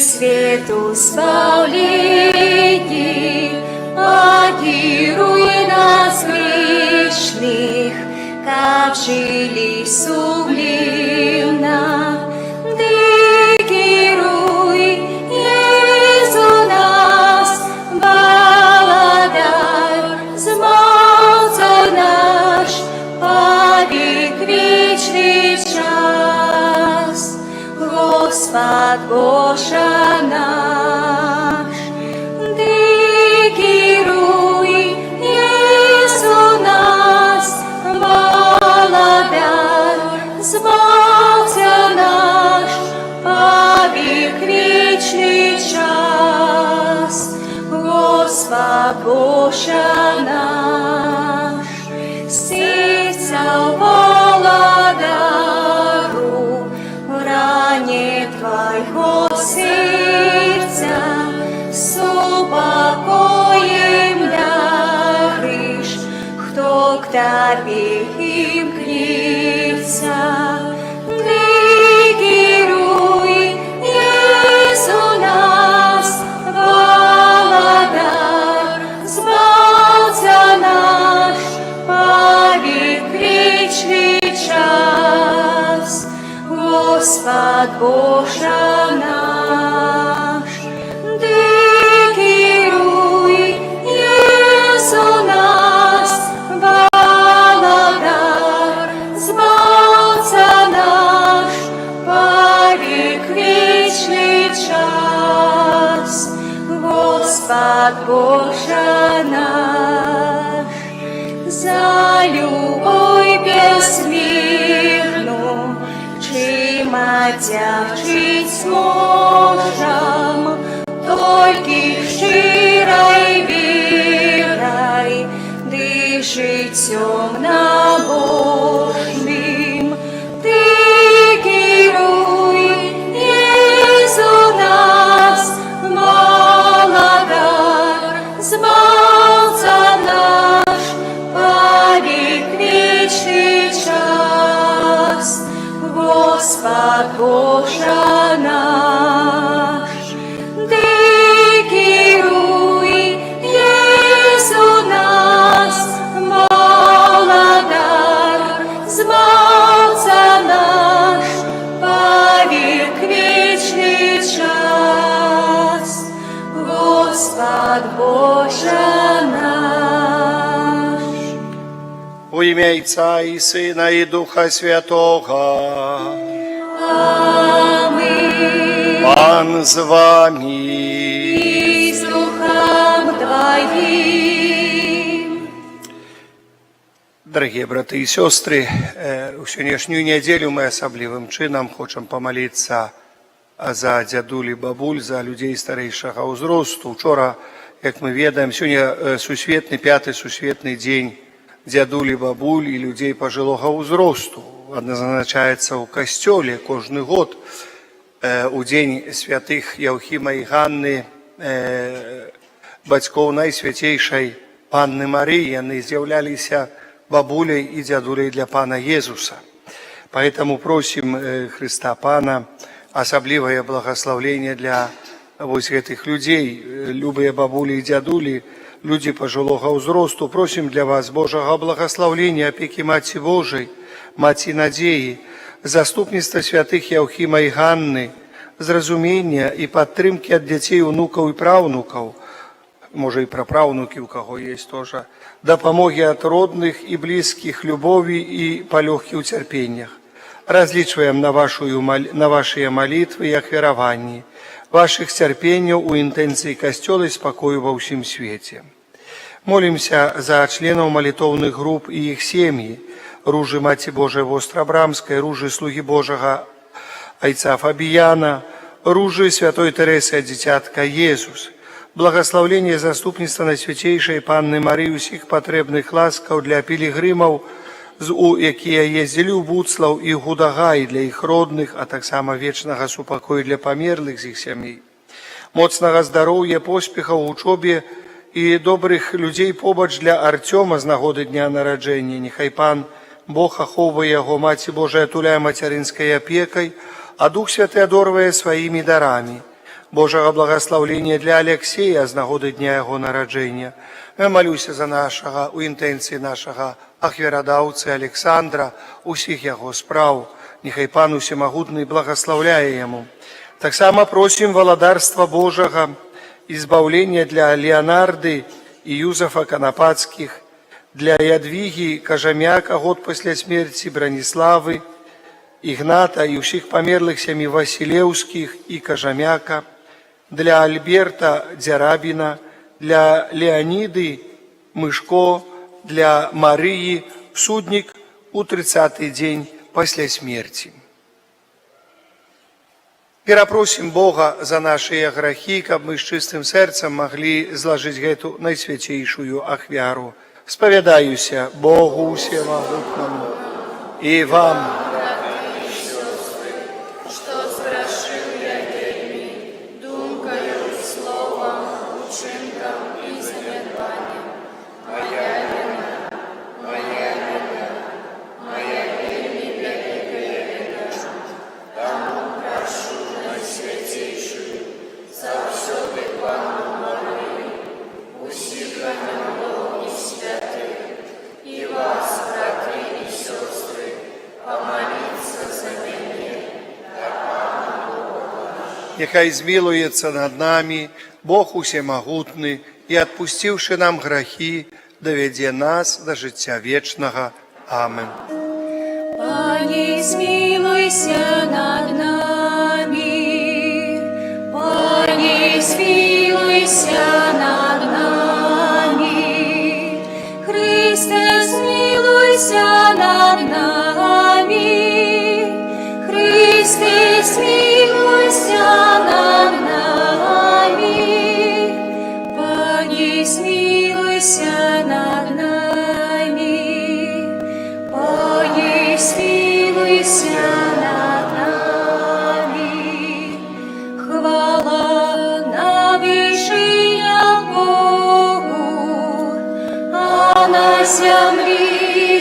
свету спавлении, агируй нас грешных, как жили сумлевно. Дегируй, Иису нас, благодар, змолца наш, повек вечный час. Господь Боже наш, дегируй, Иису нас, благодар, змолца наш, повек вечный час. Господь Боже наш, сердца благодару, в ране Твоего сердца с упокоем даришь, кто к Тебе им клится. Дегируй, Иису нас, благодар, змолца наш, повек вечный час. Господь Боже наш, дегируй, Иису нас, благодар, змолца наш, повек вечный час. Господь Боже наш, за любовь безмерную, чим отдячить сможем, только щирой верой, дышит темно-божным. Дегируй, Иису нас, благодар, змолца наш, повек вечный час. Господь Боже наш, дегируй, Иису нас, благодар, змолца наш, повек вечный час. Господь Боже наш. Во ім'я Отця і Сина і Духа Святого. Аминь. Пан з вами. И с Духом Твоим. Дорогие браты и сестры, у сённяшнюю неделю мы особливым чином хочем помолиться за дядуль и бабуль, за людей старейшего узросту. Вчора, як мы ведаем, сегодня пятый сусветный день дядуль и бабуль и людей пожилого узросту. Назначается у костеле кожный год у день святых Яухима и Ганны, батьков найсвятейшей Панны Марии. Они з'являлися бабулей и дядулей для Пана Иисуса. Поэтому просим Христа Пана особливое благословение для вот этих людей, любые бабули и дядули, люди пожилого узросту. Просим для вас Божьего благословения, опеки Маті Божией, Маті Надії, заступництва святых Яухима и Ганны, зразумения и подтримки от детей, внуков и правнуков, может и праправнуки у кого есть тоже, допомоги от родных и близких, любови и по легких терпениях. Различиваем на ваши молитвы и охверовании, ваших терпений у интенции Костела и спокою во всем свете. Молимся за членов молитовных групп и их семьи, Ружи Маті Божией Востробрамской, Ружи Слуги Божьего Отца Фабияна, Ружи Святой Тересы Дитятка Иисус. Благословление заступництва Найсвятейшей Панны Марии всіх потребних ласкав для пілігримів, які їздили у Буцлав і Гудагай, для їх родних, а так само вічного супокою для померлих з їх сімей. Моцного здоров'я, поспіха у учобі і добрих людей побач для Артема з нагоди дня народження. Нехай Пан Бог аховує його, Маті Божия туляє материнською опікою, а Дух Святий одорває своїми дарами. Божага благословлення для Алексея з нагоди дня його народження. Я молюся за нашого, у інтенції нашого ахвярадавця Олександра, усіх його справ. Нехай Пан Усемогутний благословляє йому. Так само просим володарства Божого, избавления для Леонарды и Юзефа Конопадских, для Ядвиги Кожемяка год после смерти, Брониславы, Игната и всех померлых семьи Василевских и Кожемяка, для Альберта Дзярабина, для Леониды Мышко, для Марии Судник у 30-й день после смерти. Перапросим Бога за наши грехи, каб мы с чистым сердцем могли зложить эту наисвятейшую ахвяру. Споведаюся Богу Всемогутному и вам, Что сгрешил я вельми, думкою, словом, учинком и занедбанием. Моя вина, моя вельми великая вина. Тому прошу Наисвятейшую, завсёды Панну Марию, усіх анголов и святых, и вас, братья и сестры, помолиться за меня. нехай змилуется над нами Бог Усемогутный и, отпустивши нам грехи, доведе нас до життя вечного. Амин. Пане, смилуйся над нами, Пане, смилуйся над нами, Христе, смилуйся над нами, Христе, смилуйся над нами, Пане, смилуйся над нами, Пане, смилуйся над нами. Хвала на вышине Богу, а на земле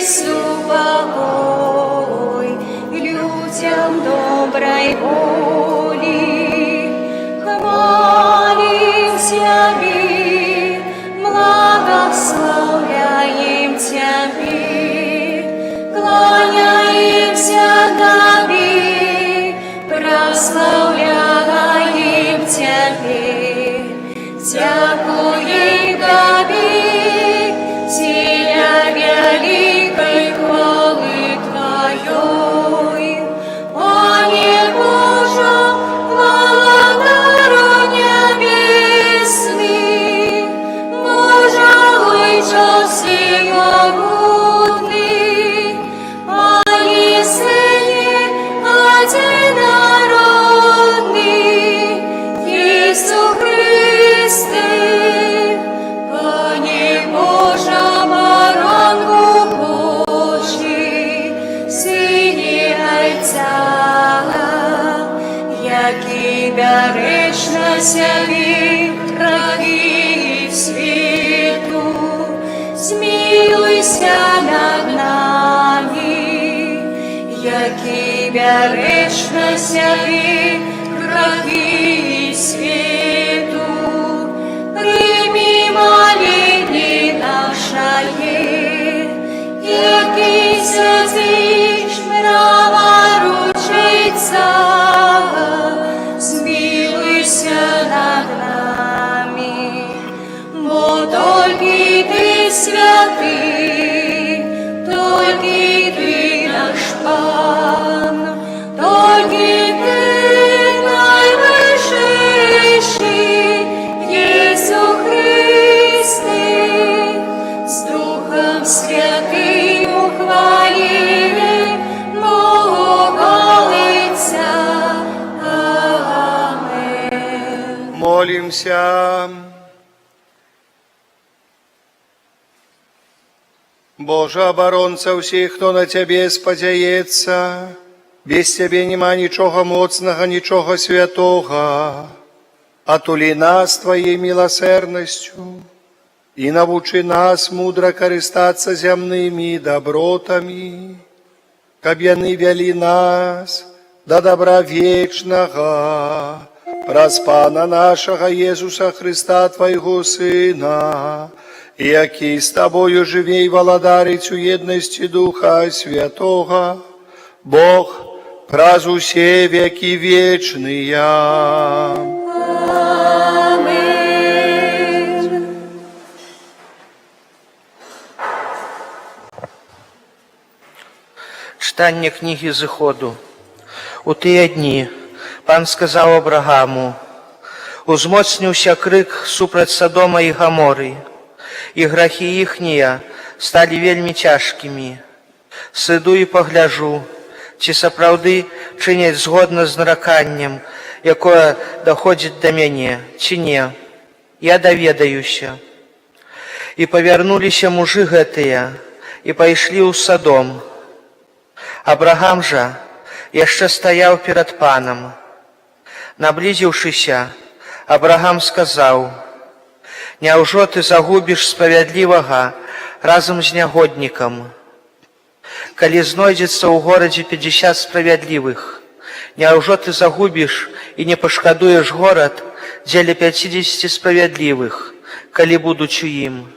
супокой людям доброй воли. Хвалим Тебе, благословляем Тебе, кланяемся Тебе, прославляем Тебе, дякуем Тебе, Теля великой хвалы Твоей. Пане Боже, владыко небесный, Боже, Отче всемогутный, Пане Сыне одинородный, Иису Христе, Пане Боже, Баранку Божий, Сыне Отца, який береш на себе грехи світу, змилуйся над нами, який береш на себе грехи світу, прийми молитвы наши, який сидиш праворучиця, змилуйся над нами, бо тільки Ти святий, тільки Ти наш Пан, тільки Ти найвищий, Єсу Христе, з Духом Святим у хвалі молиться. Амен. Молимся. Боже, оборонца всех, кто на Тебе сподяется, без Тебе нема ничего моцного, ничего святого. Отули нас Твоей милосердностью и научи нас мудро користаться земными добротами, каб яны вели нас до добра вечного. праз Пана нашага Езуса Христа, Твайго Сына, які з Тобою живе і валадарить у єдності Духа Святого, Бог, праз усе веки вечные. Аминь. Читання книги Зиходу. У тыя дні Пан сказаў Абрагаму: «Узмоцніўся крык супраць Садома і Гаморы, і грахі іхнія сталі вельмі цяжкімі. Сыду і пагляжу, ці сапраўды чыняць згодна з нараканнем, якое даходзіць да мяне, ці не. Я даведаюся». І павярнуліся мужы гэтыя і пайшлі ў Садом. Абрагам жа яшчэ стаяў перад Панам. Наблізіўшыся, Абрагам сказаў: «Няўжо ты загубіш справядлівага разам з нягоднікам? Калі знойдзецца ў горадзе 50 справядлівых, няўжо ты загубіш і не пашкадуеш горад дзеля 50 справядлівых, калі будуць у ім?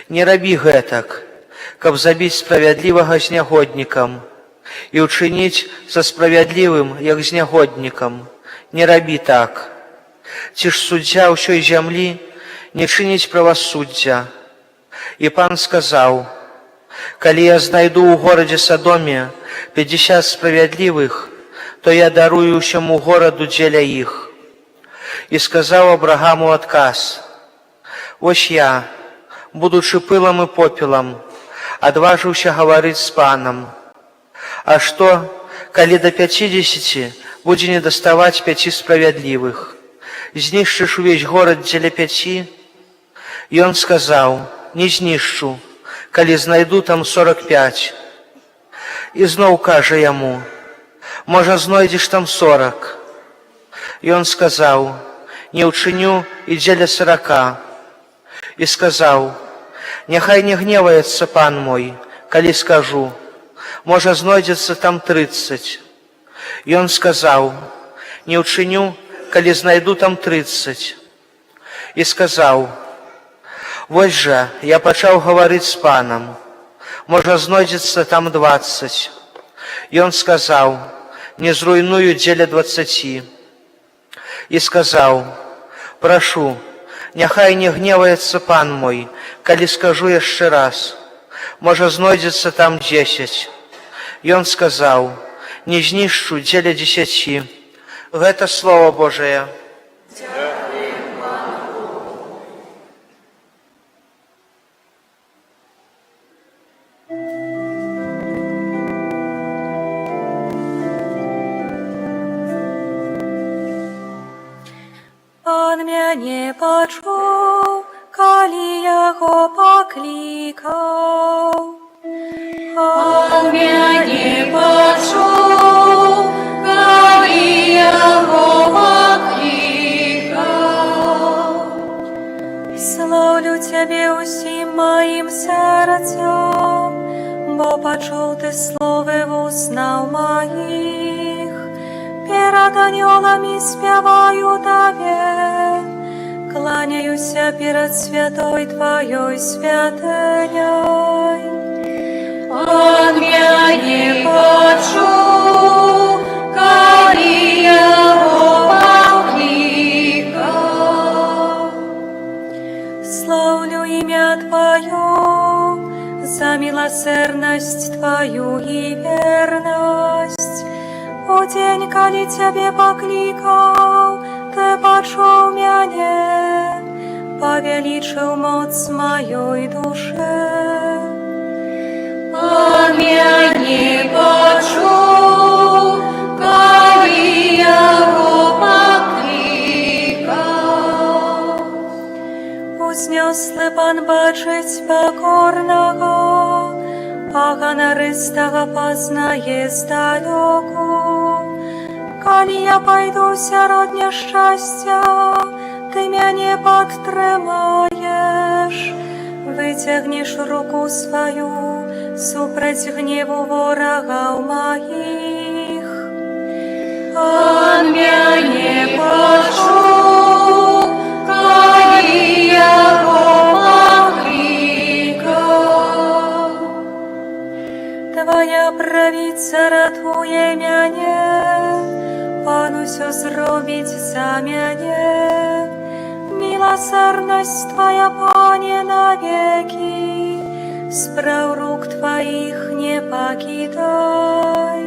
Не рабі гэтак, каб забіць справядлівага з нягоднікам, і ўчыніць са справядлівым, як з нягоднікам. Не рабі так. Ці ж суддзя ўсёй зямлі не чыніць правасуддзя?» І Пан сказаў: «Калі я знайду ў горадзе Садоме 50 справядлівых, то я дарую ўсяму гораду дзеля іх». І сказаў Абрагаму адказ: «Вось я, будучы пылам і попелам, адважыўся гаварыць з Панам. А што, калі да 50 будзе недаставаць 5 справядлівых? Знішчыш увесь горад дзеля 5? Ён сказаў: «Не знішчу, калі знайду там 45. І зноў кажа яму: «Можа, знойдзеш там 40. Ён сказаў: «Не ўчыню і дзеля 40. І сказаў: «Няхай не гневаецца пан мой, калі скажу: можа, знойдзецца там 30. Ён сказаў: «Не ўчыню, калі знайду там 30. І сказаў: «Вось жа, я пачаў гаварыць з Панам. Можа, знойдзецца там 20. Ён сказаў: «Не зруйную дзеля 20. І сказаў: «Прашу, няхай не гневаецца пан мой, калі скажу яшчэ раз: можа, знойдзецца там 10. Ён сказаў: «Не знішчу дзеля 10. Гэта Слово Божае. Пан мяне пачуў, калі яго паклікаў. Пан мяне пачуў, калі яго паклікаў. Слаўлю Цябе ўсім маім сэрцам, бо пачуў Ты словы вуснаў маіх. Перад анёламі спяваю Табе, кланяюся перад святой Тваёй святыняй. Пан мяне пачуў, калі яго паклікаў. Слаўлю імя Тваё за міласэрнасць Тваю і вернасць. У дзень, калі Цябе паклікаў, Ты пачуў мяне, павялічыў моц маёй душы. Пан мяне пачуў, калі яго паклікаў. Узнёслы Пан бачыць пакорнага, а ганарыстага пазнае здалёку. Калі я пайду сярод няшчасця, Ты мяне падтрымаеш, выцягнеш руку сваю супраць гневу ворагаў маіх. Пан мяне пачуў, калі яго паклікаў. Твая правіца ратуе мяне, Пан усё зробіць за мяне. Милосердность Твоя, Пане, навеки, справ рук Твоих не покидай.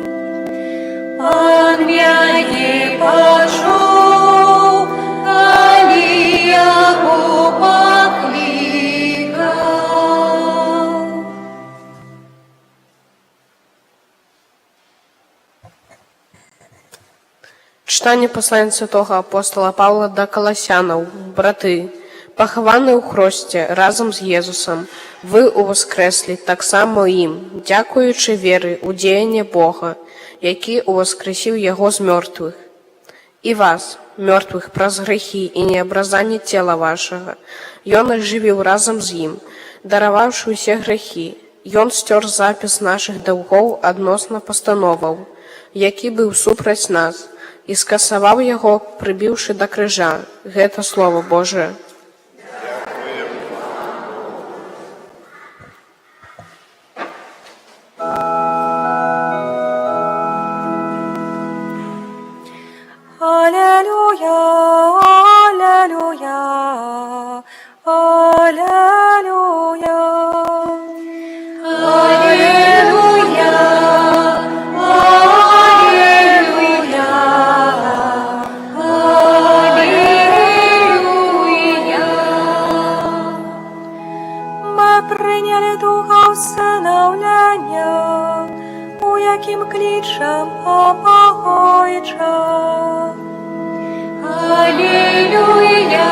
Пан мяне пачуў, калі яго паклікаў. Читання послання святого апостола Павла до Колосянов. Брати, поховані у Христі разом з Єсусом, ви у воскреслі так само їм, дякуючи віри у діяння Бога, який воскресив Його з мертвих. І вас, мертвих праз грехи і необразання тіла вашого, Йон оживив разом з їм, даровавши усі грехи. Йон стер запис наших долгов односно постановов, який був супроть нас, і скасував його, прибивши до крижа. Гето Слово Боже. Аллилуйя, аллилуйя, аллилуйя. Аллилуйя, аллилуйя, аллилуйя. Ми прийняли духа усиновлення, у яким кличем Папа Отче. Аллилуйя,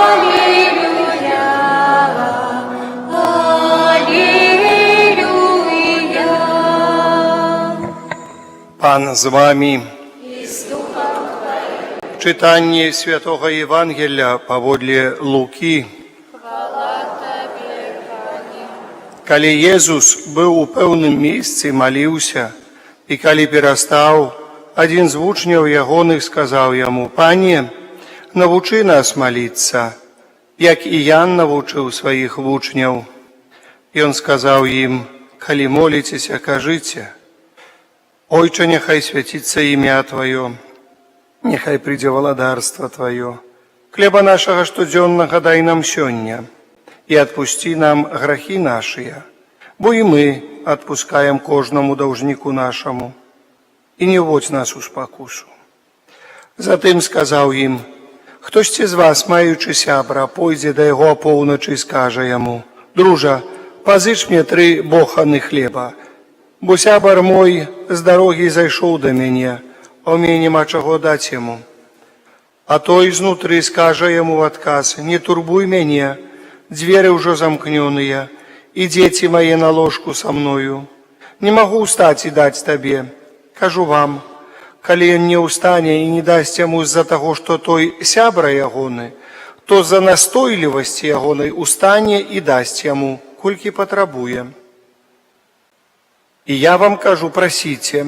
аллилуйя, аллилуйя. Пан з вами. Читання Святого Євангелія паводле Луки. Калі Езус быў у пэўным месцы, маліўся, і калі перастаў, адзін з вучняў ягоных сказаў яму: «Пане, навучы нас маліцца, як і Ян навучыў сваіх вучняў». Ён сказаў ім: «Калі моліцеся, кажыце: Ойче, няхай свяціцца імя Тваё, няхай прыйдзе валадарства Тваё. Хлеба нашага штодзённага дай нам сёння, і адпусці нам грахі нашыя, бо і мы адпускаем кожнаму даўжніку нашаму. І не ўводзь нас у спакусу». Затым сказаў ім: «Хтосьці з вас, маючы сябра, пойдзе да яго апоўначы і скажа яму: Дружа, пазыч мне 3 боханы хлеба, бо сябар мой з дарогі зайшоў да мяне, а ў мяне няма чаго даць яму. А той знутры скажа яму ў адказ: Не турбуй мяне, дзверы ўжо замкнёныя, і дзеці мае на ложку са мною. Не магу ўстаць і даць табе. Кажу вам, калі ён не ўстане і не дасць яму з-за таго, што той сябра ягоны, то з-за настойлівасці ягонай устане і дасць яму, колькі патрабуе. І я вам кажу: прасіце,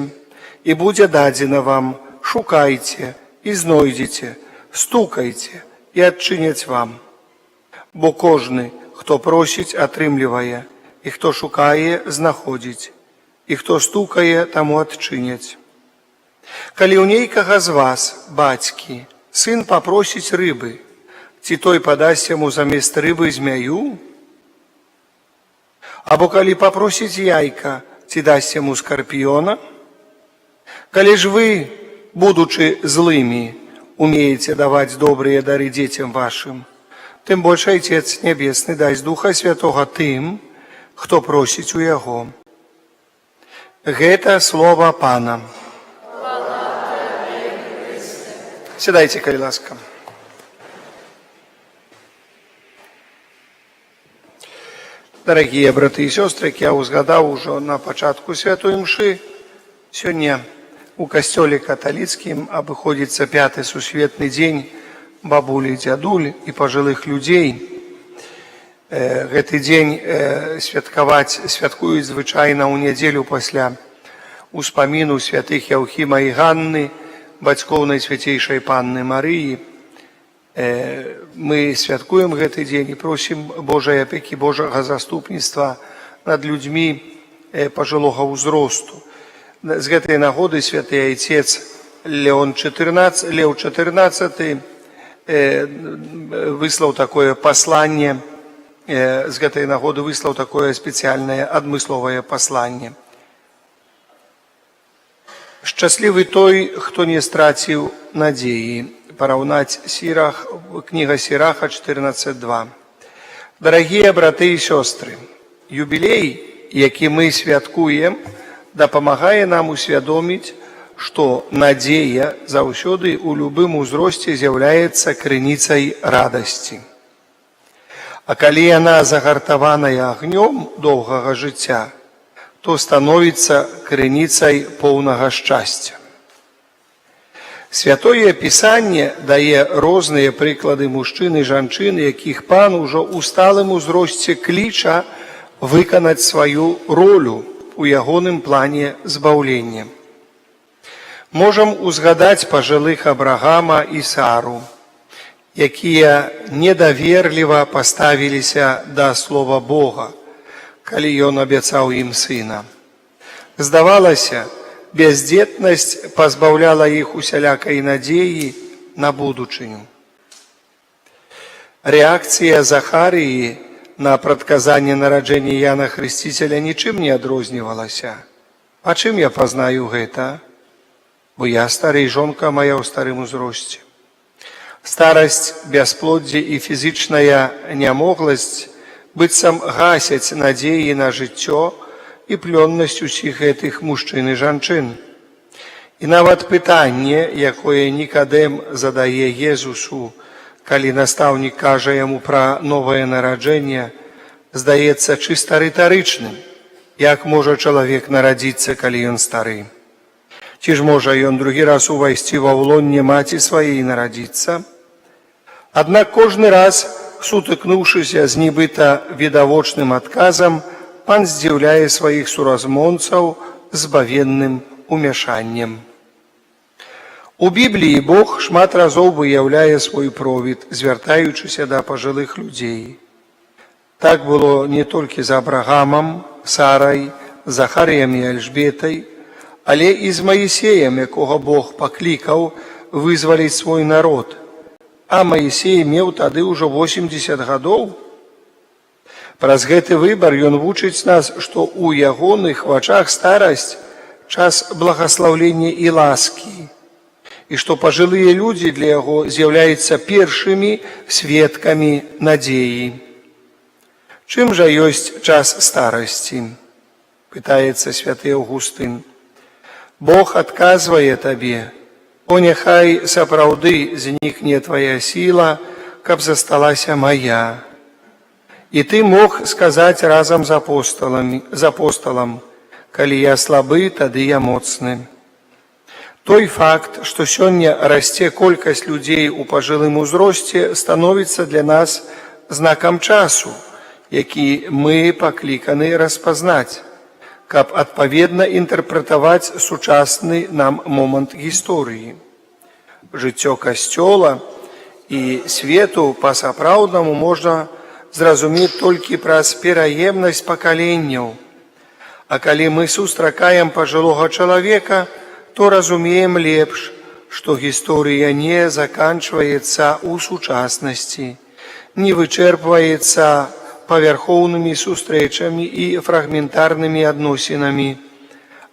і будзе дадзена вам, шукайце і знойдзеце, стукайце і адчыняць вам. Бо кожны, хто просіць, атрымлівае, і хто шукае, знаходзіць, і хто стукае, таму адчыняць. Калі ў нейкага з вас, бацькі, сын папросіць рыбы, ці той падасць яму замест рыбы змяю? Або калі папросіць яйка, ці дасць яму скарпіёна? Калі ж вы, будучы злымі, умееце даваць добрыя дары дзецям вашым, тым больш Айцец Нябесны дасць Духа Святога тым, хто просіць у Яго. Гэта слова Пана. Сядайце, калі ласка. Дарагія браты і сёстры, як я узгадаў ужо на пачатку святой імшы, сёння у касцёле каталіцкім абыходзіцца 5-й сусветны дзень бабулі, дзядуль і пажылых людзей. Гэты дзень святкуюць звычайна ў нядзелю пасля успаміну святых Яўхіма і Ганны, бацькоў Найсвяцейшай Панны Марыі. Мы святкуем гэты дзень і просім Божай апекі, Божага заступніцтва над людзьмі пажылога ўзросту. З гэтай нагоды святы айцец Леў XIV выслаў такое пасланне, з гэтай нагоды выслаў такое спецыяльнае адмысловае пасланне. Шчаслівы той, хто не страціў надзеі. Параўнаць Сірах, кніга Сіраха 14.2. Дарагія браты і сёстры, юбілей, які мы святкуем, дапамагае нам усвядоміць, што надзея заўсёды ў любым узросце з'яўляецца крыніцай радасці. А калі яна загартаваная агнём доўгага жыцця, то становіцца крыніцай поўнага шчасця. Святое Пісанне дае розныя прыклады мужчын і жанчын, якіх Пан ужо ў сталым узросце кліча выканаць сваю ролю у ягоным плане збаўлення. Можам узгадаць пажылых Абрагама і Сару, якія недаверліва паставіліся да слова Бога, калі ён абяцаў ім сына. Здавалася, бяздзетнасць пазбаўляла іх усялякай надзеі на будучыню. Рэакцыя Захарыі на прадказанне нараджэння Яна Хрысціцеля нічым не адрознівалася. А чым я пазнаю гэта? Бо я стары, жонка мая ў старым узросце. Старасць, бясплоддзе і фізічная нямогласць быццам гасяць надзеі на жыццё і плённасць усіх гэтых мужчын і жанчын. І нават пытанне, якое Нікадэм задае Езусу, калі настаўнік кажа яму пра новае нараджэнне, здаецца чыста рытарычным. Як можа чалавек нарадзіцца, калі ён стары? Ці ж можа ён другі раз увайсці ва ўлонне маці сваей нарадзіцца? Аднак кожны раз, сутыкнуўшыся з нібыта відавочным адказам, Пан здзіўляе сваіх суразмоўцаў збавенным умяшаннем. У Бібліі Бог шмат разоў выяўляе свой провід, звяртаючыся да пажылых людзей. Так было не толькі з Абрагамам, Сарай, Захарыем і Альжбетай, але і з Маісеем, якога Бог паклікаў вызваліць свой народ. А Маісей меў тады ўжо 80 гадоў. Праз гэты выбар ён вучыць нас, што ў ягоных вачах старасць час благаслаўлення і ласкі, і што пажылыя людзі для яго з'яўляюцца першымі сведкамі надзеі. Чым жа ёсць час старасці? Пытаецца святы Аўгустын. Бог адказвае табе: «О, няхай сапраўды знікне твая сіла, каб засталася мая». І ты мог сказаць разам з апосталам: «Калі я слабы, тады я моцны». Той факт, што сёння расце колькасць людзей у пажылым узросце, становіцца для нас знакам часу, які мы пакліканы распазнаць, каб адпаведна інтэрпрэтаваць сучасны нам момант гісторыі. Жыццё Касцёла і свету па-сапраўднаму можна зразумець толькі праз пераемнасць пакаленняў. А калі мы сустракаем пажылога чалавека, то разумеем лепш, што гісторыя не заканчваецца ў сучаснасці, не вычэрпваецца павярхоўнымі сустрэчамі і фрагментарнымі адносінамі,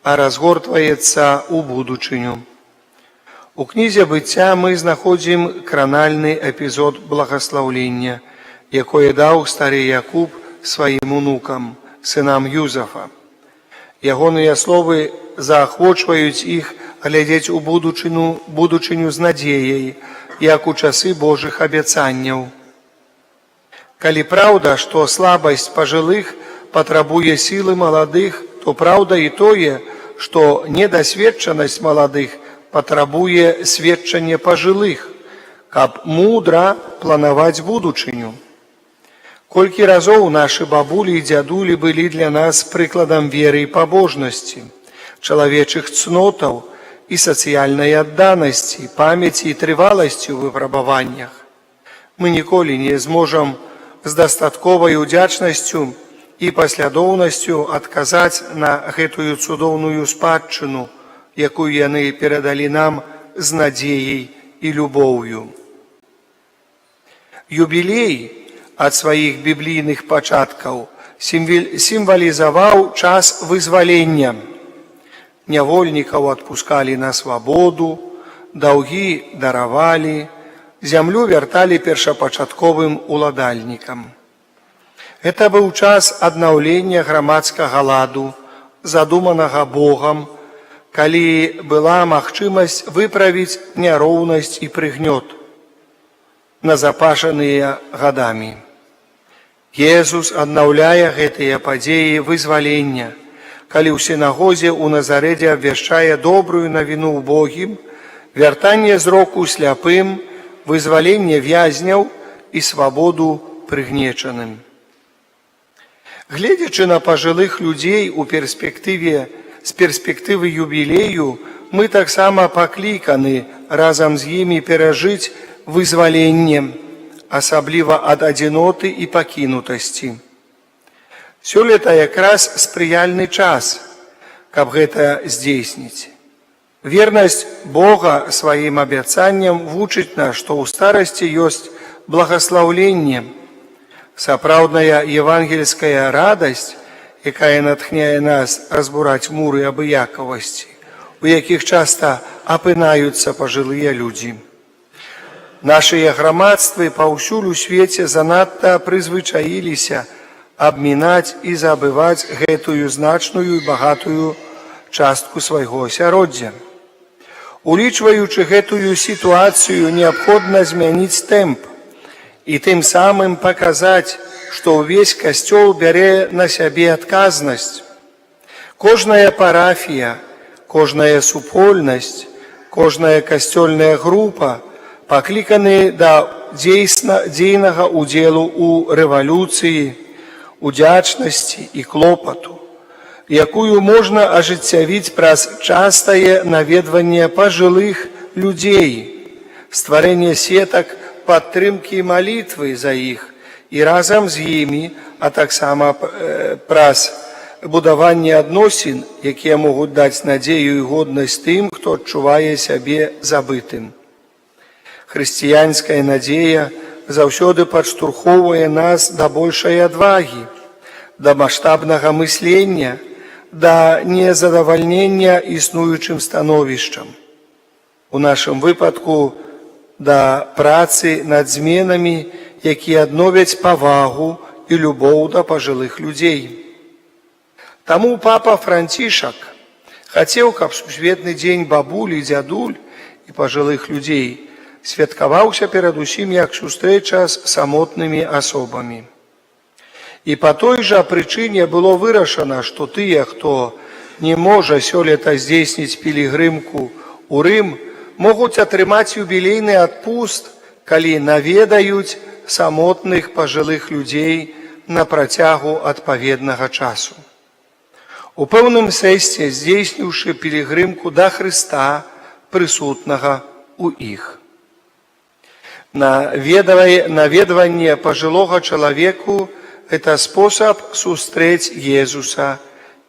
а разгортваецца ў будучыню. У кнізе быцця мы знаходзім кранальны эпізод благаслаўлення, якое даў стары Якуб сваім унукам, сынам Юзафа. Ягоныя словы заахвочваюць іх глядзець у будучыню з надзеяй, як у часы Божых абяцанняў. Калі праўда, што слабасць пажылых патрабуе сілы маладых, то праўда і тое, што недасведчанасць маладых патрабуе сведчанне пажылых, каб мудра планаваць будучыню. Колькі разоў нашы бабулі і дзядулі былі для нас прыкладам веры і пабожнасці. чалавечых цнотаў і сацыяльнай адданасці, памяці і трываласці ў выпрабаваннях. Мы ніколі не зможам з дастатковай удзячнасцю і паслядоўнасцю адказаць на гэтую цудоўную спадчыну, якую яны перадалі нам з надзеяй і любоўю. Юбілей ад сваіх біблійных пачаткаў сімвалізаваў час вызвалення. Нявольнікаў адпускалі на свабоду, даўгі даравалі, зямлю вярталі першапачатковым уладальнікам. Гэта быў час аднаўлення грамадскага ладу, задуманага Богам, калі была магчымасць выправіць няроўнасць і прыгнёт, назапашаныя гадамі. Езус аднаўляе гэтыя падзеі вызвалення, калі ў сінагозе ў Назарэце абвяшчае добрую навіну ўбогім, вяртанне зроку сляпым, вызваленне вязняў і свабоду прыгнечаным. Гледзячы на пажылых людзей з перспектывы юбілею, мы таксама пакліканы разам з імі перажыць вызваленне, асабліва ад адзіноты і пакінутасці. Сёлета якраз спрыяльны час, каб гэта здзейсніць. Вернасць Бога сваім абяцанням вучыць нас, што ў старасці ёсць благаслаўленне. Сапраўдная евангельская радасць, якая натхняе нас разбураць муры абыякавасці, у якіх часта апынаюцца пажылыя людзі. Нашыя грамадствы паўсюль у свеце занадта прызвычаіліся абмінаць і забываць гэтую значную і багатую частку свайго асяроддзя. Улічваючы гэтую сітуацыю, неабходна змяніць тэмп і тым самым паказаць, што ўвесь касцёл бярэ на сябе адказнасць. Кожная парафія, кожная супольнасць, кожная касцёльная група пакліканы да дзейнага ўдзелу ў рэвалюцыі, удзячнасці і клопату, якую можна ажыццявіць праз частае наведванне пажылых людзей, стварэнне сетак падтрымкі і малітвы за іх і разам з імі, а таксама праз будаванне адносін, якія могуць даць надзею і годнасць тым, хто адчувае сябе забытым. Хрысціянская надзея заўсёды падштурхоўвае нас да большай адвагі, да маштабнага мыслення, да незадавальнення існуючым становішчам. У нашым выпадку да працы над зменамі, якія адновяць павагу і любоў да пажылых людзей. Таму папа Францішак хацеў, каб сусветны дзень бабуль і дзядуль і пажылых людзей святкаваўся перадусім як сустрэча з самотнымі асобамі. І па той жа прычыне было вырашана, што тыя, хто не можа сёлета здзейсніць пілігрымку ў Рым, могуць атрымаць юбілейны адпуст, калі наведаюць самотных пажылых людзей на працягу адпаведнага часу. У пэўным сэнсе здзейсніўшы пілігрымку да Хрыста, прысутнага ў іх. Наведванне пажылога чалавеку – гэта спосаб сустрэць Езуса,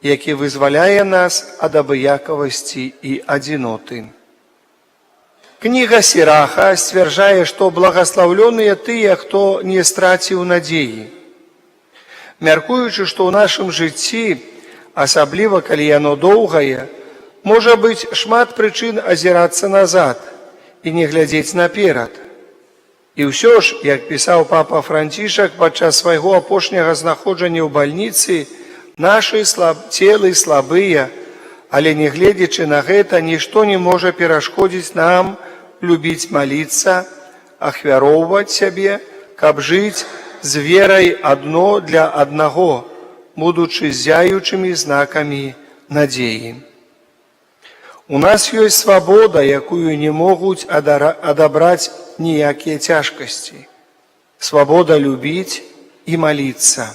які вызваляе нас ад абыякавасці і адзіноты. Кніга Сіраха сцвярджае, што благаслаўлёныя тыя, хто не страціў надзеі. Мяркуючы, што ў нашым жыцці, асабліва калі яно доўгае, можа быць шмат прычын азірацца назад і не глядзець наперад. І ўсё ж, як пісаў папа Францішак падчас свайго апошняга знаходжання ў бальніцы, нашы целы слабыя, але не гледзячы на гэта, нішто не можа перашкодзіць нам любіць маліцца, ахвяроўваць сябе, каб жыць з верай адно для аднаго, будучы ззяючымі знакамі надзеі. У нас ёсць свабода, якую не могуць адабраць ніякія цяжкасці. Свабода любіць і маліцца.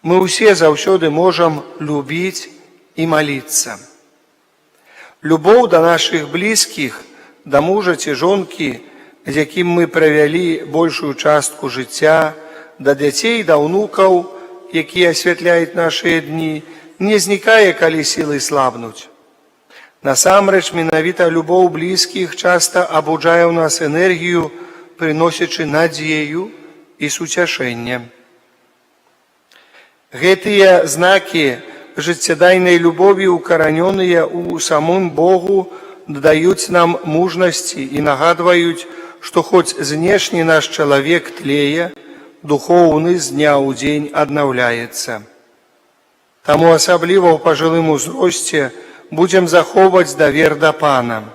Мы ўсе заўсёды можам любіць і маліцца. Любоў да нашых блізкіх, да мужа ці жонкі, з якім мы правялі большую частку жыцця, да дзяцей, да ўнукаў, якія асвятляюць нашыя дні, не знікае, калі сілы слабнуць. Насамрэч, менавіта любоў блізкіх часта абуджае ў нас энергію, прыносячы надзею і суцяшэнне. Гэтыя знакі жыццядайнай любові, укаранёныя ў самым Богу, дадаюць нам мужнасці і нагадваюць, што хоць знешні наш чалавек тлее, духоўны з дня ў дзень аднаўляецца. Таму асабліва ў пажылым узросце будзем захоўваць давер да Пана.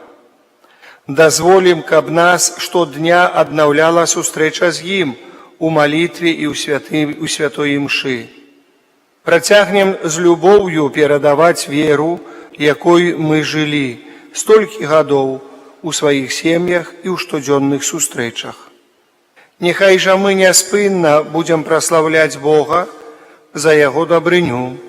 Дазволім, каб нас штодня аднаўляла сустрэча з ім у малітве і ў святой імшы. Працягнем з любоўю перадаваць веру, якой мы жылі столькі гадоў у сваіх сем'ях і ў штодзённых сустрэчах. Няхай жа мы няспынна будзем праслаўляць Бога за Яго дабрыню,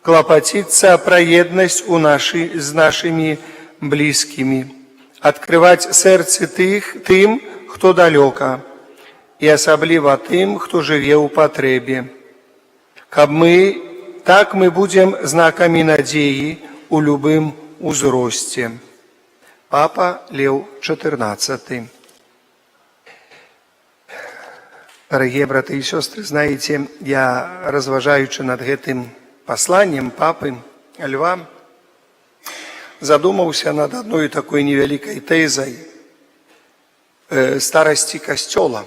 клапаціцца пра еднасць з нашымі блізкімі, адкрываць сэрцы тым, хто далёка, і асабліва тым, хто жыве ў патрэбе. Каб так мы будзем знакамі надзеі ў любым узросце. Папа Леў XIV. Дорогие браты и сестры, знаете, я, разважаючи над гэтым посланием папы Льва, задумаўся над одной такой невялікай тэзай старасці Касцёла.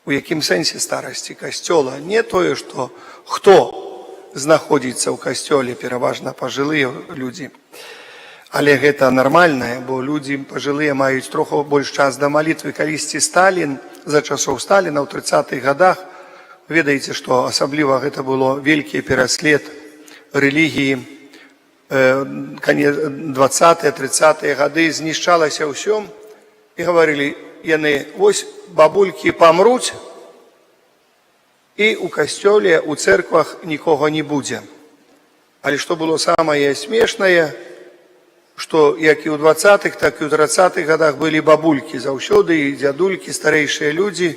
У якім сэнсе старасці Касцёла? Не тое, што хто знаходзіцца ў Касцёле, пераважна пажылыя людзі. Але гэта нармальнае, бо людзі пажылыя маюць троху больш час да малітвы. Калісьці Сталін, за часоў Сталіна ў 30-х гадах, ведаеце, што асабліва гэта было вялікі пераслед рэлігіі, 20-30-е гады, знішчалася ўсё, і гаварылі яны, вось бабулькі памруць, і ў касцёле, у цэрквах нікога не будзе. Але што было самае смешнае, што як і ў 20-х, так і ў 30-х гадах былі бабулькі заўсёды, і дзядулькі, старэйшыя людзі,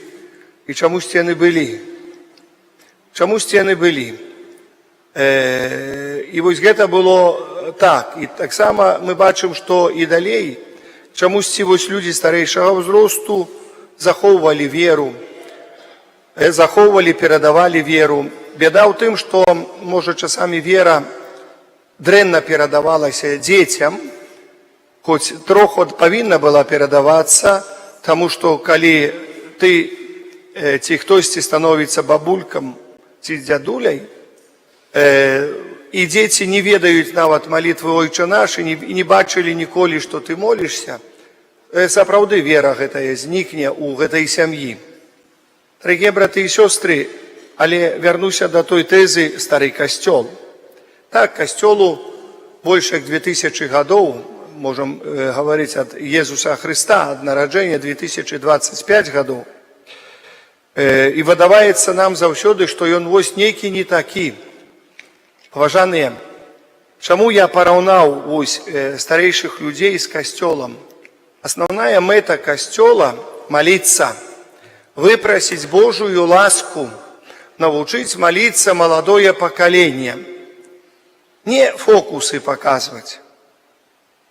і чамусьці яны былі. Чамусьці яны былі. І вось гэта было так. І таксама мы бачым, што і далей чамусьці вось людзі старэйшага ўзросту захоўвалі веру, захоўвалі, перадавалі веру. Бяда ў тым, што, можа, часамі вера дрэнна перадавалася дзецям, хоць троху павінна была перадавацца, таму што калі ты ці хтосьці становіцца бабулькам ці дзядуляй, і дзеці не ведаюць нават малітвы «Ойча наш» і не бачылі ніколі, што ты молішся, сапраўды вера гэтая знікне ў гэтай сям'і. Дарагія браты і сёстры, але вярнуся да той тэзы «Стары касцёл». Так, касцёлу больш як 2000 гадоў, можам гаварыць ад Езуса Хрыста, ад нараджэння 2025 гадоў. І выдаваецца нам заўсёды, што ён вось нейкі не такі. Паважаныя, чаму я параўнаў вось старэйшых людзей з касцёлам? Асноўная мэта касцёла – маліцца, выпрасіць Божую ласку, навучыць маліцца маладое пакаленне. Не фокусы паказваць,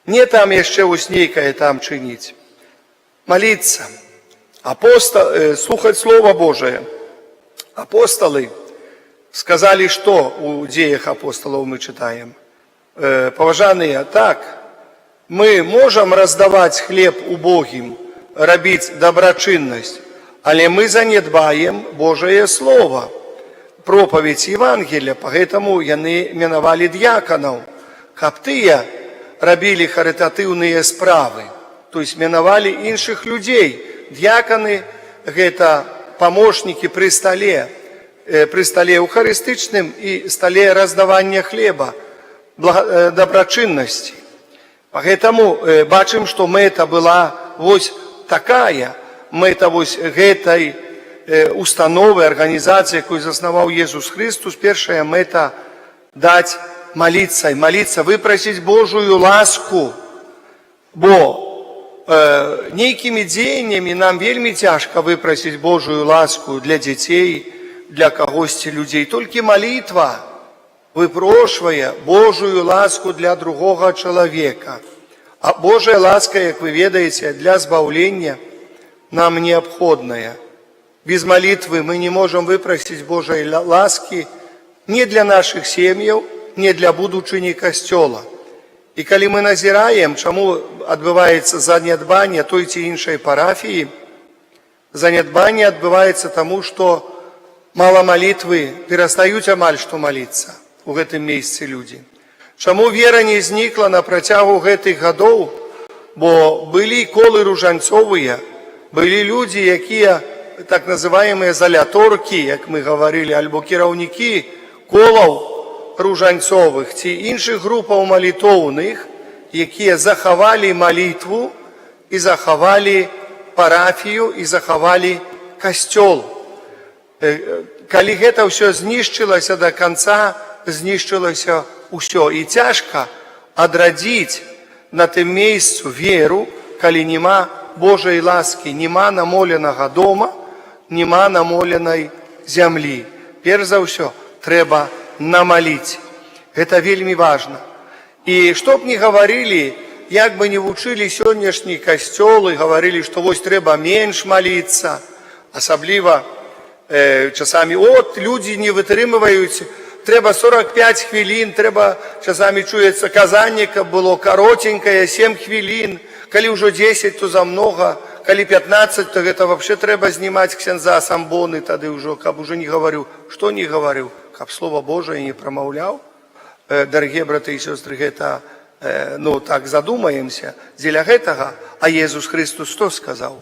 не там яшчэ вось нейкае там чыніць. Маліцца, слухаць Слова Божае. Апосталы сказалі, што у дзеях апосталаў мы чытаем? Паважаныя, так, мы можам раздаваць хлеб убогім, рабіць дабрачыннасць, але мы занядбаем Божае Слова, проповедь Евангелия, поэтому яны менавалі д'яканаў, каб тыя рабілі харытатыўныя справы, то есть менавалі іншых людзей. Д'яканы – гэта памочнікі пры стале эўхарыстычным і стале раздавання хлеба, дабрачыннасці. Поэтому бачым, што мэта была вось такая, мэта вось гэтай установы, арганізацыі, якую заснаваў Езус Хрыстус, першая мэта даць молиться, и молиться, выпросить Божию ласку, бо нейкими дзеяннями нам вельми тяжко выпросить Божию ласку для детей, для когосьці людей. Только молитва выпрошвае Божию ласку для другого человека. А Божья ласка, как вы ведаете, для збавления нам необходная. Без молитвы мы не можем выпросить Божьей ласки ни для наших семей, ни для будучыні касцёла. І калі мы назіраем, чаму адбываецца занядбанне той ці іншай парафіі, занядбанне адбываецца таму, што мала малітвы, перастаюць амаль што маліцца у гэтым месцы людзі. Чаму вера не знікла на працягу гэтых гадоў? Бо былі колы ружанцовыя, былі людзі, якія так называемыя заляторкі, як мы гаварылі, альбо кіраўнікі колаў ружанцовых ці іншых групаў малітоўных, якія захавалі малітву і захавалі парафію і захавалі касцёл. Калі гэта ўсё знішчылася да канца, знішчылася ўсё. І цяжка адрадзіць на тым месцу веру, калі нема Божай ласкі, нема намоленага дома, нема намоленай зямлі. Перш за ўсё трэба намаліць. Гэта вельмі важна. І што б ні гаварылі, як бы не вучылі сённяшні касцёлы, гаварылі, што вось трэба менш маліцца, асабліва часамі, людзі не вытрымваюць, трэба 45 хвілін, трэба, часамі чуецца казанне, каб было каротенькае, 7 хвілін, калі ўжо 10, то замнога, калі 15, то гэта вообще трэба знімаць ксяндза самбоны, тады ўжо, каб уже не гаварыў. Што не гаварыў? Каб Слово Божие не промаўляў. Дарагія браты і сёстры, гэта, так задумаемся дзеля гэтага. А Езус Христос што сказаў?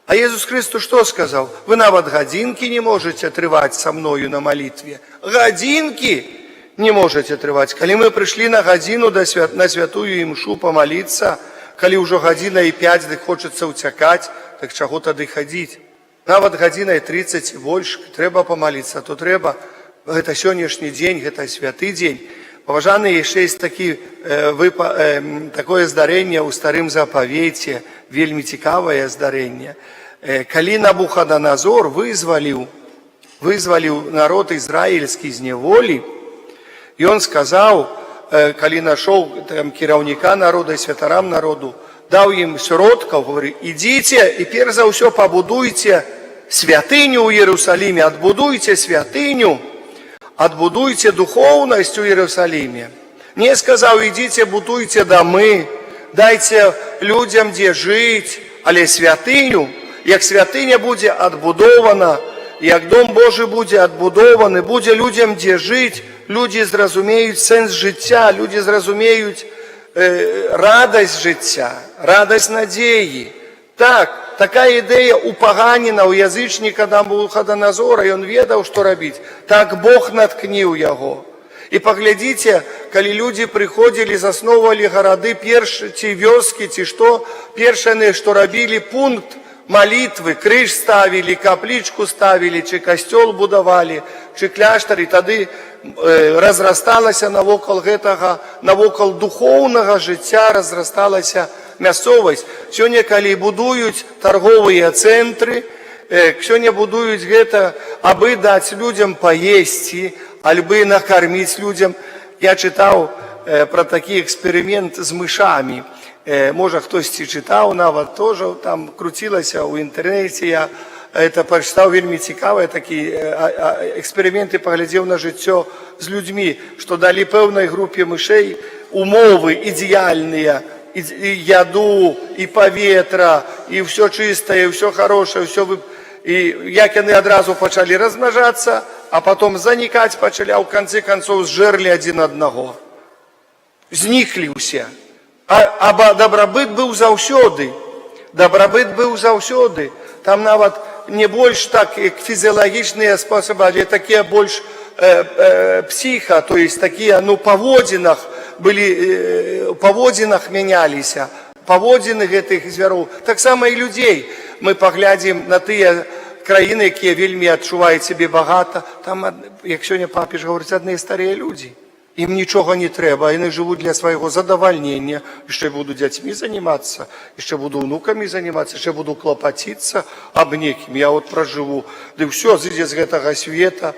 А Езус Христос што сказаў? Вы нават гадзінкі не можете трываць са мною на малітве. Гадзінкі не можете трываць. Калі мы прыйшлі на гадзіну на святую імшу памаліцца, калі ўжо гадзіна і 5, дык хочацца ўцякаць, так чаго тады хадзіць? Нават гадзіна і 30 і больш трэба памаліцца, то трэба. Гэта сённяшні дзень, гэта святы дзень. Паважаны, яшчэ ёсць такое здарэнне ў старым запавеце, вельмі цікавае здарэнне. Калі Навуходонозор вызваліў народ ізраільскі з няволі, ён сказаў, калі нашоў кіраўніка народа, святарам народу, даў ім сродкаў, говорит, ідзіце і перш за ўсё пабудуйце святыню ў Иерусалиме, адбудуйце святыню, адбудуйце духоўнасць у Иерусалиме. Не сказаў, ідзіце, будуйце дамы, дайце людзям дзе жыць, але святыню, як святыня будзе адбудована, як дом Божы будзе адбудованы, будзе людзям дзе жыць, людзі зразумеюць сэнс жыцця, людзі зразумеюць радасць жыцця, радасць надзеі. Так, такая ідэя у паганіна, у язычніка Навуходонозора, ён ведаў, што рабіць. Так Бог наткніў яго. І паглядзіце, калі людзі прыходзілі, засноўвалі гарады, ці вёскі, ці што, першае, што рабілі, пункт малітвы, крыж ставілі, каплічку ставілі, ці касцёл будавалі, ці кляштар, і тады разрасталася навокал гэтага, навокал духоўнага жыцця разрасталася мясцовасць. Сёння, калі будуюць торговыя цэнтры, сёння будуюць гэта, абы даць людзям паесці, альбы накарміць людзям. Я чытаў пра такі эксперымент з мышамі. Можа, хтосьці чытаў, нават тоже там круцілася ў інтэрнэце. Я это прачытаў вельмі цікавыя такія эксперыменты, паглядзеў на жыццё з людзьмі, што далі пэўнай групе мышэй умовы ідэальныя, і яду, і паветра, і ўсё чыстае, і ўсё хорошае, і як яны адразу пачалі размнажацца, а потом занікаць пачалі, а ў канцы канцоў зжэрлі адзін аднаго. Зніклі ўсе. А дабрабыт быў заўсёды. Дабрабыт быў заўсёды. Там нават не больш так, як фізіялагічныя спосабы, але такія больш псіха, то есть такія, паводзінах, паводзінах мяняліся, паводзіны гэтых звяроў. Таксама і людзей. Мы паглядзім на тыя краіны, якія вельмі адчуваюць сябе багата. Там, як сёння папіж гаворыць, адныя старыя людзі. Ім нічога не трэба, яны жывуць для свайго задавальнення. Яшчэ буду дзяцьмі занимацца, яшчэ буду внукамі занимацца, яшчэ буду клапаціцца аб некім. Я вот пражыву, ды ўсё, зыдзе з гэтага света,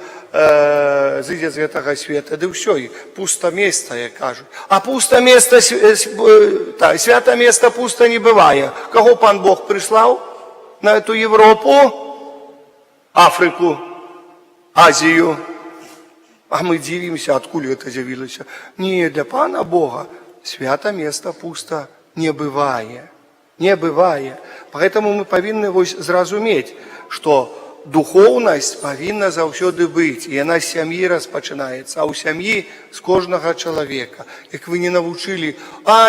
ды ўсё, і пуста места, як кажуць. А пуста места, свята места пуста не бывае. Каго пан Бог прыслаў на эту Европу, Афрыку, Азію? А мы дзівімся, адкуль гэта з'явілася. Не, для пана Бога свята места пуста не бывае. Не бывае. Поэтому мы павінны зразумець, што духоўнасць павінна заўсёды быць. І яна з сям'і распачынаецца, а ў сям'і з кожнага чалавека. Як вы не навучылі,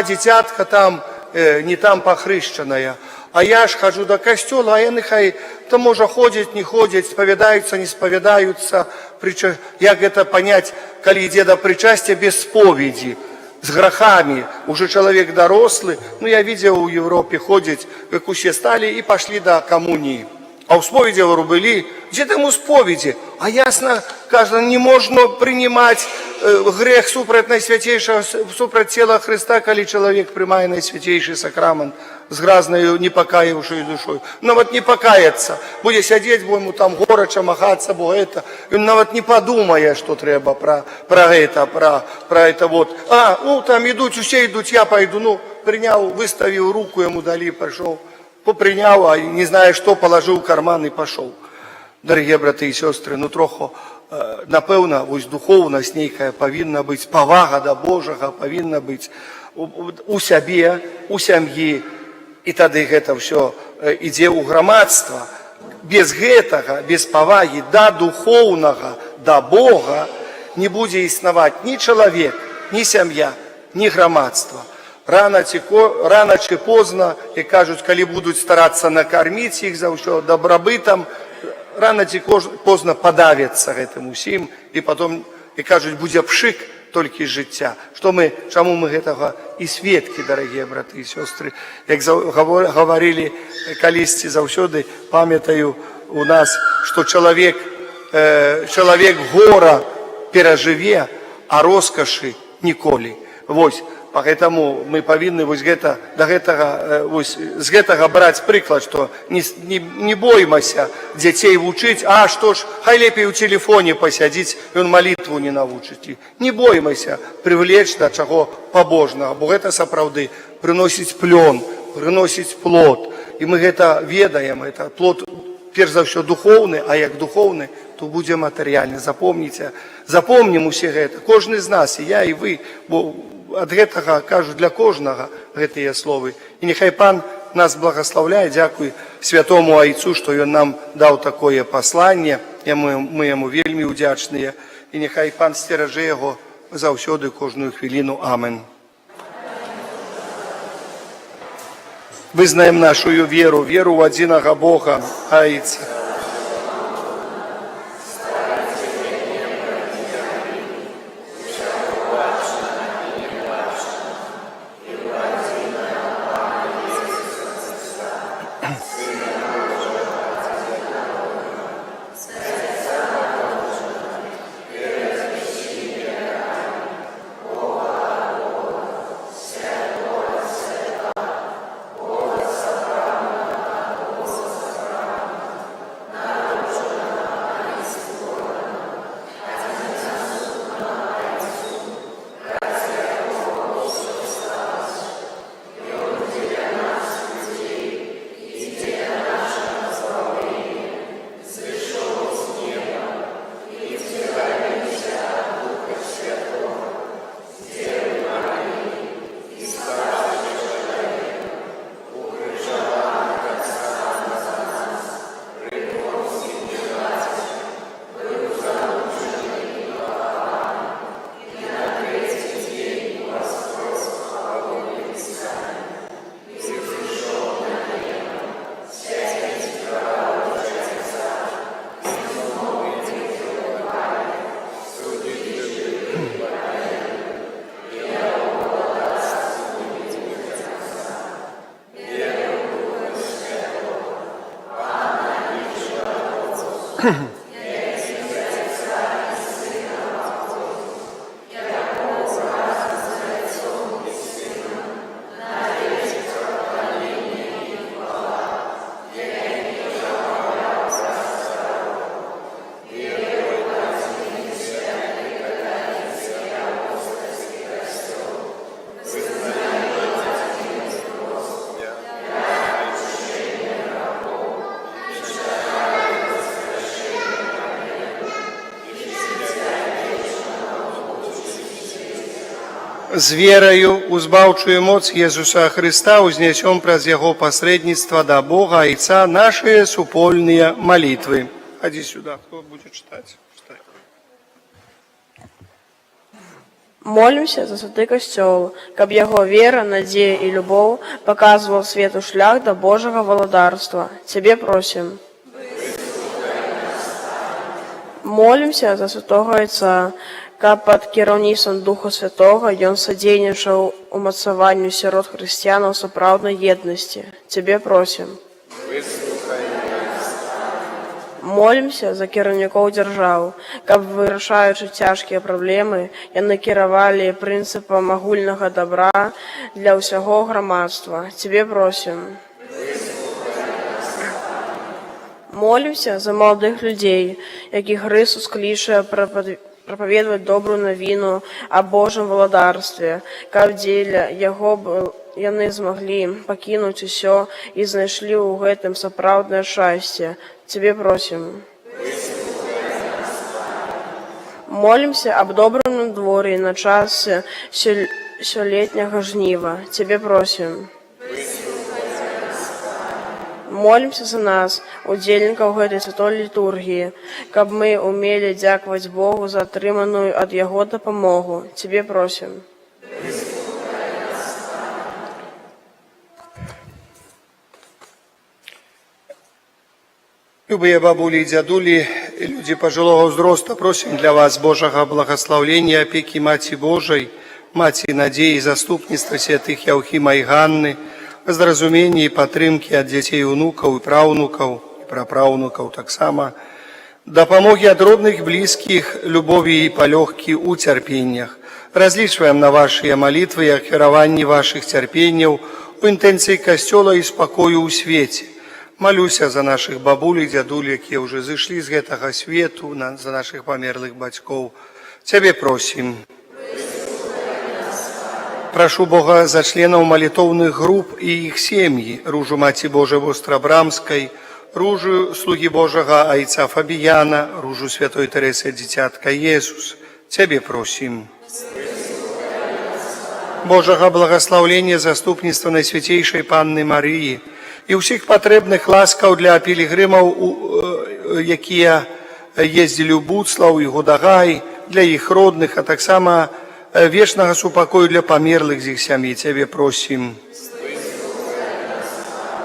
дзіцятка там, не там пахрышчаная, а я ж хожу до касцёла, а яны хай, то можа ходзяць, не ходзяць, спавядаюцца, не спавядаюцца. Як гэта паняць, калі ідзе да прычасця без споведзі, з грахамі, уже чалавек дарослы, я видел, у Европе ходзяць, як усе сталі і пашлі да камуніі. А ў споведзі былі, дзе там у споведзі? А ясна, кажа, не можна прынимаць грех супраць найсвяцейшага, супраць цела Хрыста, калі чалавек прымае найсвяцейшы сакрамент з гразнаю непакаявшай душой. Нават не пакаяцца, будзе сядзець, бо ему там горача, махацца, бо гэта. Ён нават не падумае, што трэба пра гэта вот. Там ідуць, усе ідуць, я пайду, прыняў, выставіў руку, яму далі, пайшоў. Попрыняў, а не знае, што, палажыў карман і пашоў. Дарагія браты і сёстры, троху, напэўна, духоўнасць нейкая павінна быць, павага да Божага павінна быць у сябе, у сям'і, і тады гэта ўсё ідзе ў грамадства. Без гэтага, без павагі да духоўнага, да Бога не будзе існаваць ні чалавек, ні сям'я, ні грамадства. Рано чи позна, як кажуть, коли будуть старатися накормити їх завжди добробитом, рано чи позна подавляться гэтым усім, і потім, як кажуть, буде пшик тільки життя. Чому ми гэтага і свідки, дорогі брати і сестри, як говорили колись завжди, пам'ятаю у нас, що чоловік гора переживе, а розкоші ніколи. Поэтому мы павінны з гэтага браць прыклад, што не боймася дзяцей вучыць, што ж, хай лепей у телефоне пасядзіць, ён малітву не навучыць. Не боймася прывлечь да чаго пабожнага, бо гэта сапраўды прыносіць плён, прыносіць плод. І мы гэта ведаем, это плод перш за ўсё духоўны, а як духоўны, то будзе матэрыяльны. Запомнім усе гэта, кожны з нас, і я, і вы, бо ад гэтага кажу для кожнага гэтыя словы. І няхай пан нас благословляе, дзякуй святому айцу, што ён нам даў такое пасланне, мы яму вельмі ўдзячныя, і няхай пан сцеражэ яго заўсёды кожную хвіліну. Амен. Вызнаем нашу веру ў адзінага Бога, айца. з верою у збаўчую моц Езуса Христа узнесем праз Яго посредництво до Бога Отца наши супольные молитвы. Ходи сюда, кто будет читать? Молимся за святий костьол, каб його віра, надія і любов показував світу шлях до Божого володарства. Тебе просим. Молимся за святого Отца, каб під керівництвом Духа Святого ён содейничав умацаванню сирот християн у сапраўднай єдності. Тебе просим. Молимся за кіраўнікоў дзяржаў, каб, вырашаючы цяжкія праблемы, яны кіравалі прынцыпам агульнага добра для ўсяго грамадства. Тебе просим. Молимся за маладых людзей, якіх Христос кліча прапаведваць добрую навіну о Божым валадарстве, каб дзеля яго яны змаглі пакінуць усё і знайшлі ў гэтым сапраўднае шчасце. Тебе просим. Молимся об добром надворье на час сёлетняга жніва. Тебе просим. Молимся за нас, удзельнікаў гэтай святой літургіі, каб мы умелі дзякаваць Богу за атрыманую ад Яго дапамогу. Тебе просим. Любые бабули и дядули, люди пожилого возраста, просим для вас Божьего благословения, опеки Мати Божией, Мати надеи и заступництва святых Яухима и Ганны, возразумения и подтримки от детей, внуков и правнуков, и праправнуков так само, допомоги от родных, близких, любови и полегки у терпениях. Различиваем на ваши молитвы и охеровании ваших терпений, у интенции Костела и спокою у свете. Молюся за наших бабуль и дядуль, які уже зашли з гэтага свету, за наших померлых бацькоў. Тебе просим. Прошу Бога за членов молитовных групп и их семьи, Ружу Мати Божией Вострабрамской, Ружу Слуги Божьего Отца Фабияна, Ружу Святой Тересы Дитятка Иисус. Тебе просим. Божьего благословения, заступництва Найсвятейшей Панны Марии, і ўсіх патрэбных ласкаў для пілігрымаў, якія ездзілі ў Буцлаў і Гудагай, для іх родных, а таксама вечнага супакою для памерлых з іх сям'і. Цябе просім.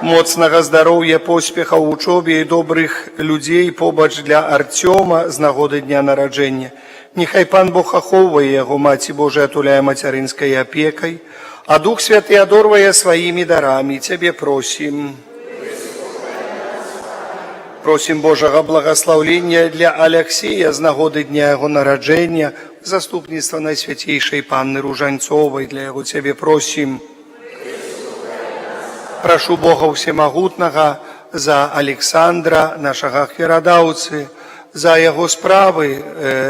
Моцнага здароўя, поспехаў у вучобе і добрых людзей побач для Артёма з нагоды дня нараджэння. Нехай Пан Бог ахоўвае яго, Маці Божая атуляе мацярынскай апекай, а Дух Святы адорвае сваімі дарамі. Цябе просім. Просім Божага благословення для Алексея з нагоды дня яго нараджэння, заступніцтва Найсвятейшай Панны Ружанцовай, для яго Цябе просім. Прашу Бога Всемагутнага за Александра, нашага ахвярадаўцы, за яго справы,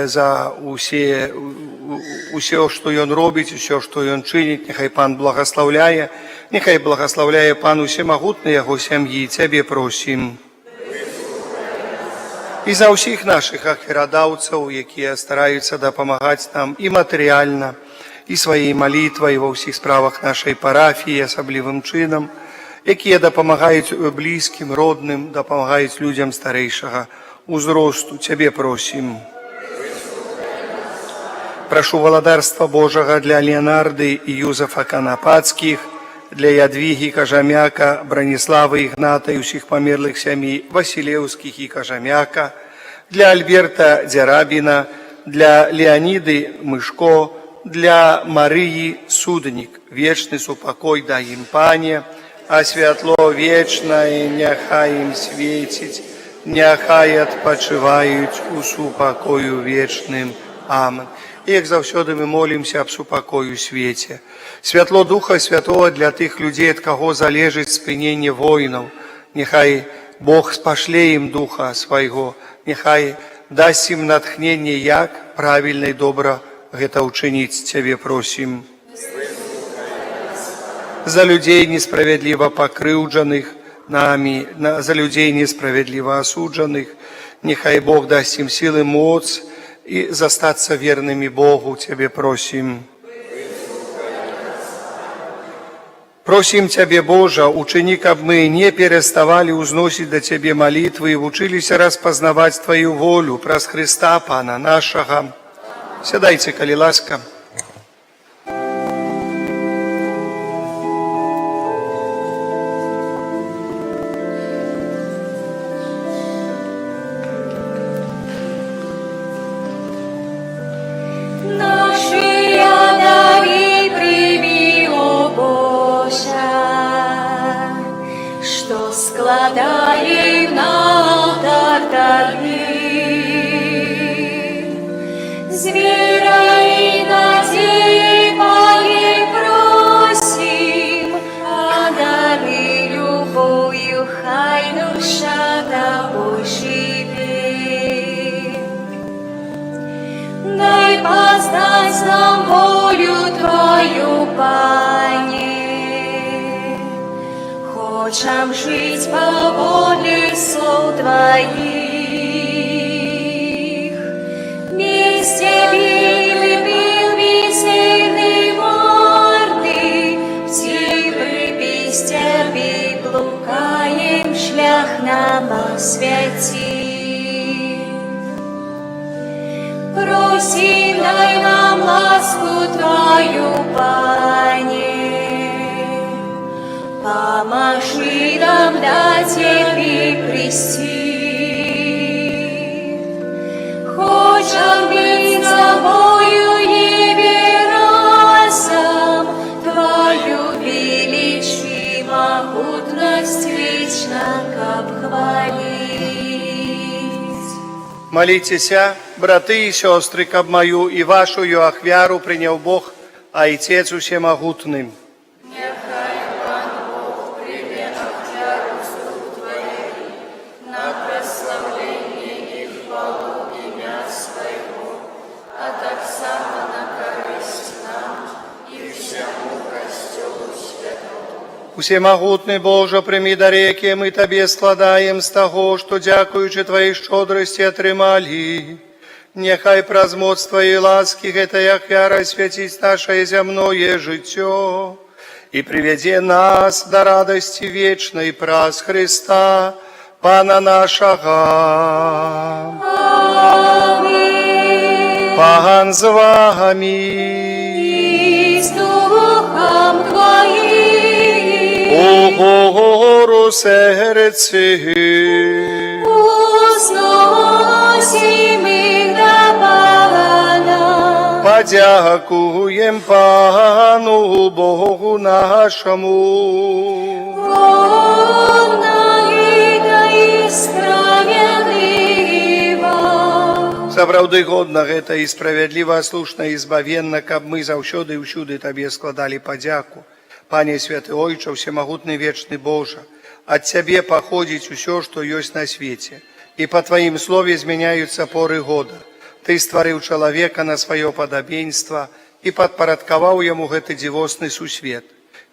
за усё, што ён робіць, усё, што ён чыніць. Нехай Пан благословляе, нехай благословляе Пан Усемагутны яго сям'і. Цябе просім. І за ўсіх нашых ахвярадаўцаў, якія стараюцца дапамагаць нам і матэрыяльна, і сваёй малітвай ва ўсіх справах нашай парафіі, асаблівым чынам, якія дапамагаюць блізкім, родным, дапамагаюць людзям старэйшага узросту. Цябе просім. Прашу валадарства Божага для Леонарды і Юзефа Канапацкіх, для Ядвігі Кажамяка, Браніславы Ігната і ўсіх памерлых сям'і Васілеўскіх і Кажамяка, для Альберта Дзярабіна, для Леоніды Мышко, для Марыі Суднік. Вечны супакой дай ім, Пане, а святло вечнае няхай ім свеціць, няхай адпачываюць у супакою вечным. Амэн. І як заўсёды мы молімся аб супакою ў свеце. Святло Духа Святого для тых людзей, ад каго залежыць спыненне войнаў. Нехай Бог спашле ім Духа Свайго, нехай дасць ім натхненне, як правільна і добра гэта ўчыніць. Цябе просім. За людзей несправядліва пакрыўджаных намі, за людзей несправядліва асуджаных, нехай Бог дасць ім сілы, моц і застацца вернымі Богу. Цябе просім. Просим Тебе, Боже, учини, каб мы не переставали узносить до Тебе молитвы и учились распознавать Твою волю праз Христа, Пана нашего. Сядайте, коли ласка. Наши дары прими, о Боже, что складаем на алтарь Тобі. З вірою і надією просим, а дары любов'ю хай душа Тобою живе. Дай познать нам волю Твою, Пане. Хочем жить по воле слов Твоих. Без Тебе был мизерный морды, в Тебе без Тебе блукаем, шлях нам освяти. Просим, дай нам ласку Твою, Пане. Поможи нам до Тебе прийти. Хочем быть с Тобою небе разом, Твою величие, могутность вечно обхвалить. Молитеся, браты и сестры, каб мою и вашу ахвяру принял Бог, а Отец Всемогутный. Всемогутный Боже, прими дари, які ми Тобі складаємо з того, що, дякуючи Твоїй щодрості, отримали. Нехай праз моц Твоей ласки эта ахвяра святить наше земное життя и приведе нас до радости вечной праз Христа, Пана нашего. Аминь. Пан з вами. И с Духом Твоим. Угору серці. Узносим их до Пана. Подякуєм Пану Богу нашому. Он и справедливо. Сапраўды годна гэта і справядліва, слушна і збавенна, каб мы заўсёды і ўсюды Табе складалі падзяку. Пане святы Ойча, всемогутный вечный Боже, от Тебе походить все, что есть на свете, и по Твоим слове изменяются поры года. Ты створил человека на свое подобенство и подпорядковал ему гэты дивосный сусвет,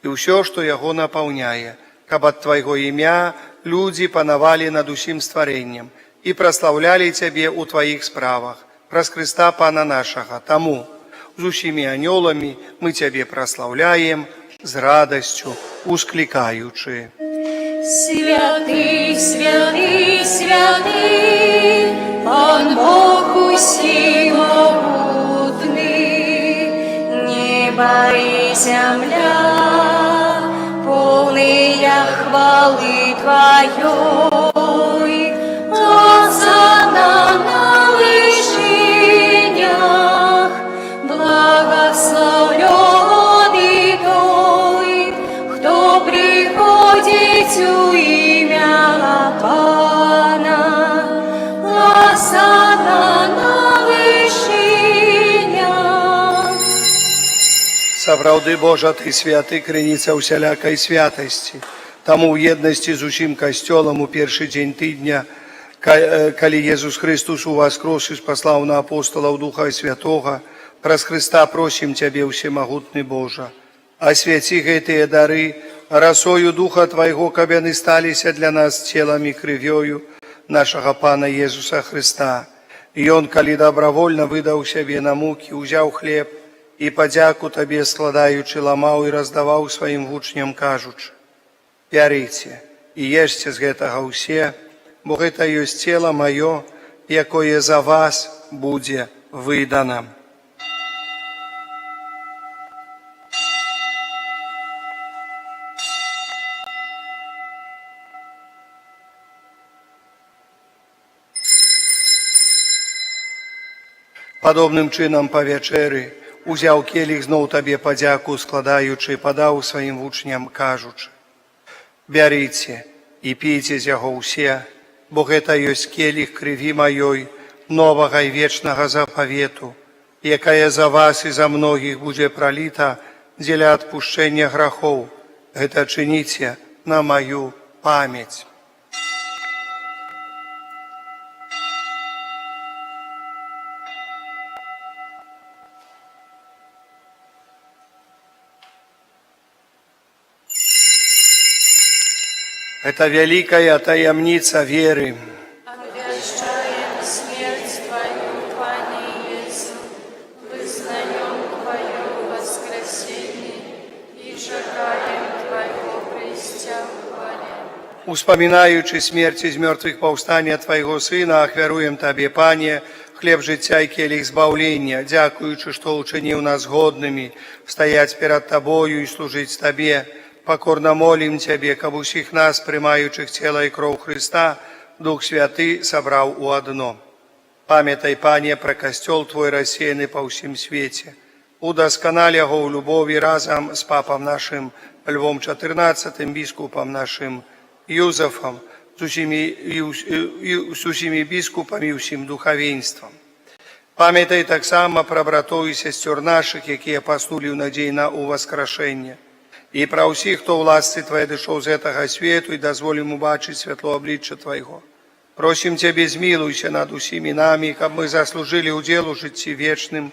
и все, что его наполняет, каб от Твоего имя люди пановали над усим створением и прославляли Тебе у Твоих справах, праз Христа Пана нашего. Тому, с усими анёлами мы Тебе прославляем, з радостью ускликаючи. Святый, святый, святый, Пан Бог усемогутный, небо и земля, полные хвалы Твоей, Осанна на вышинях, благословленный Той, кто приходит у имя Пана, Осанна на вышинях. Сапраўды, Божа, Ты святы, крыніца усялякай святасці. Таму ў еднасці з усім касцёлам у першы дзень тыдня, калі Езус Христос уваскрос і спаслаў на апостолаў Духа Святога, праз Христа просім Цябе, всемагутны Божа, асвяці гэтыя дары расою Духа Твайго, каб яны сталіся для нас целам і крывёю нашага Пана Езуса Христа. І Ён, калі добровольно выдаў сябе на мукі, узяў хлеб і падзяку Табе складаючы ламаў і раздаваў сваім вучням, кажучы: «Бярыце і ешце з гэтага ўсе, бо гэта ёсць цела маё, якое за вас будзе выдана». Падобным чынам па вячэры узяў келіх, зноў Табе падзяку складаючы, падаў сваім вучням, кажучы: «Бярыце і пійце з яго ўсе, бо гэта ёсць келіх крыві маёй, новага і вечнага запавету, якая за вас і за многіх будзе праліта дзеля адпушчэння грахоў. Гэта чыніце на маю памяць». Это вялікая таямніца веры. Обвящаем смерть Твою, Пане Иису, вызнаем Твое воскресение и шагаем Твоего престя в хвале. Успамінаючы смерць з мёртвых паўстання Твайго Сына, ахвяруем Табе, Пане, хлеб жыцця і келіх збаўлення, дзякуючы, што ўчыніў нас годнымі стаяць перад Табою і служыць Табе. Покорно молим Тебе, каб усіх нас, прымаючых цела і кроў Христа, Дух Святы сабраў у адно. Памятай, Пане, пра касцёл Твой рассеяны па ўсім свеце. Удасканаль яго ў любові разам з папам нашым Львом XIV, біскупам нашым Юзафам, з усімі біскупамі і ўсім духавенствам. Памятай таксама пра братоў і сясцёр нашых, якія паснулі ў надзеі на уваскрашэнне. І пра ўсіх, хто ў ласцы Твае дышоў з гэтага свету, і дазволім убачыць святло аблічча Твайго. Просім Цябе, змілуйся над усімі намі, каб мы заслужылі ўдзел у жыцці вечным,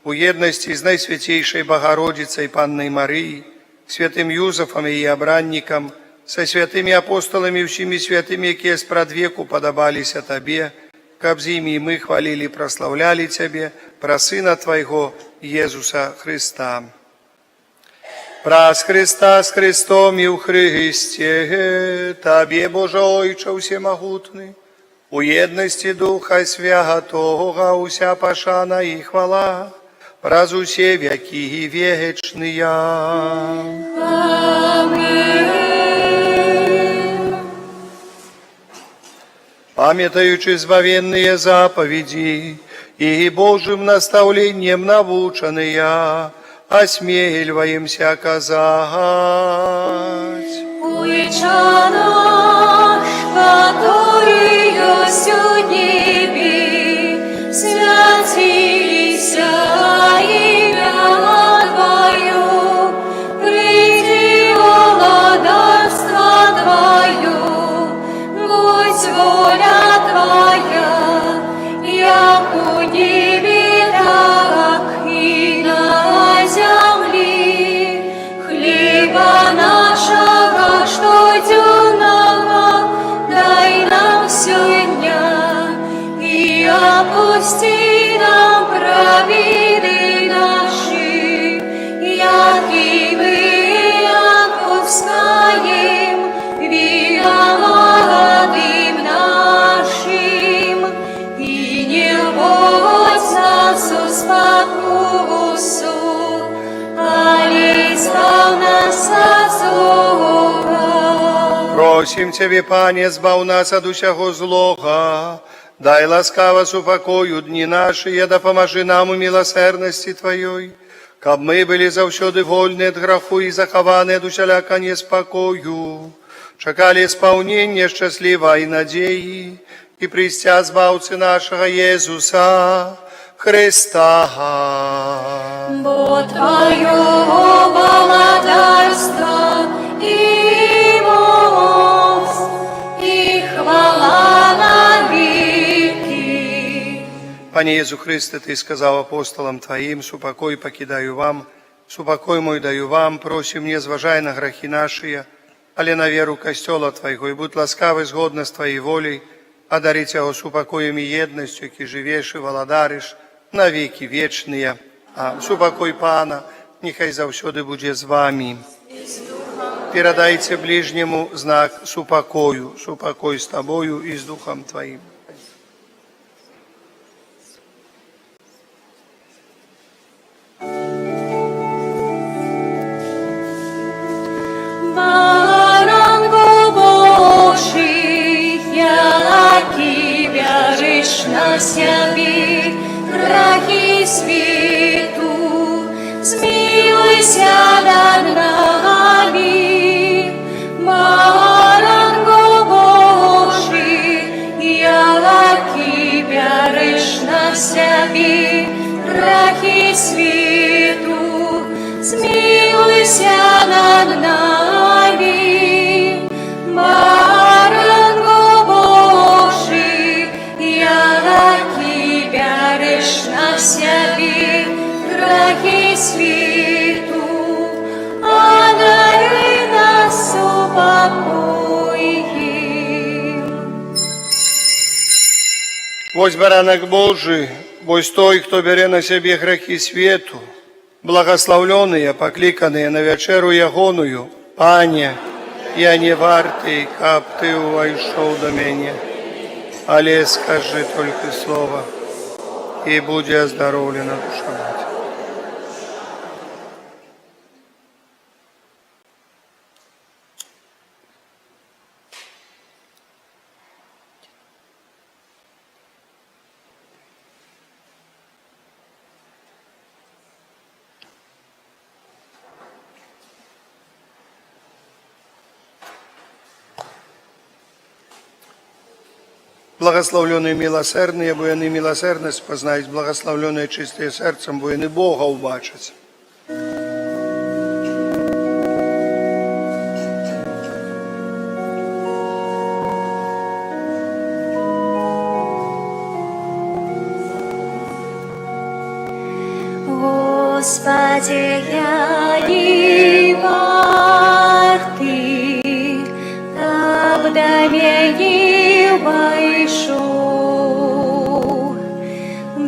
у еднасці з Найсвяцейшай Багародзіцай Паннай Марыі, святым Юзафам і абраннікам, са святымі апосталамі і ўсімі святымі, якія спрадвеку падабаліся Табе, каб з імі мы хвалілі, праслаўлялі Цябе, пра Сына Твайго, Езуса Христа. Праз Христа з Христом і ў Христе, Табе, Божа Ойча ўсемагутны, у еднасці Духа Святога уся пашана і хвала, праз усе вякі і вечныя. Памятаючы збавенныя запаведзі і Божым настаўленнем навучаныя, осмеливаемся казать: Отче наш, который есть у небе, святися имя Твое, приди владарство Твое, будь воля Твоя, як у небе, так и на земли. Хлеба нашего штоденного дай нам сегодня, и опусти нам провины наши, яки мы отпускаем виноватым нашим, и не вводь нас в спокусу, али избав нас от злого. Просім Цябе, Пане, збаў нас ад усяго злога, дай ласкава супакою дні нашыя, дапамажы нам у міласэрнасці Тваёй, каб мы былі заўсёды вольны ад граху і захаваны ад усяляка неспакою, чакалі спаўнення шчаслівай надзеі і прыйсця збаўцы нашага Езуса Христа. Бо Твое владарство и моц, и хвала на веки. Пане Езу Христе, Ты сказав апостолам Твоим: «Супокой покидаю вам, супокой мой даю вам, просим, не зважай на грахи наши, але на веру Костела Твоего, и будь ласкавый згодно с Твоей волей, одарить его супокоем и едностью, ки живешь и володаришь на веки вечные. А супокой Пана, нехай завсёды буде з вами. Передайте ближнему знак супокою, супокой с тобою и с духом твоим. Баранко Божий, який вяжеш на себе страхи світу, змилуйся над нами. Баранко Божий, який вяжеш на себе страхи світу, змилуйся над нами. Баранко Божий, який береш на себе грехи світу, а даруй нас упокоїм. Вось баранок Божий, вось той, кто бере на себе грехи свету, благословленные, покликанные на вечеру ягоную. Пане, я не вартий, каб ты увайшов до меня, але скажи только слово, и буде оздоровлена душа моя. Благословленные милосердные, бо яны милосердность познают, благословленные чистые сердцем, бо яны Бога убачать. Господи, я не вартий, каб до меня войшов.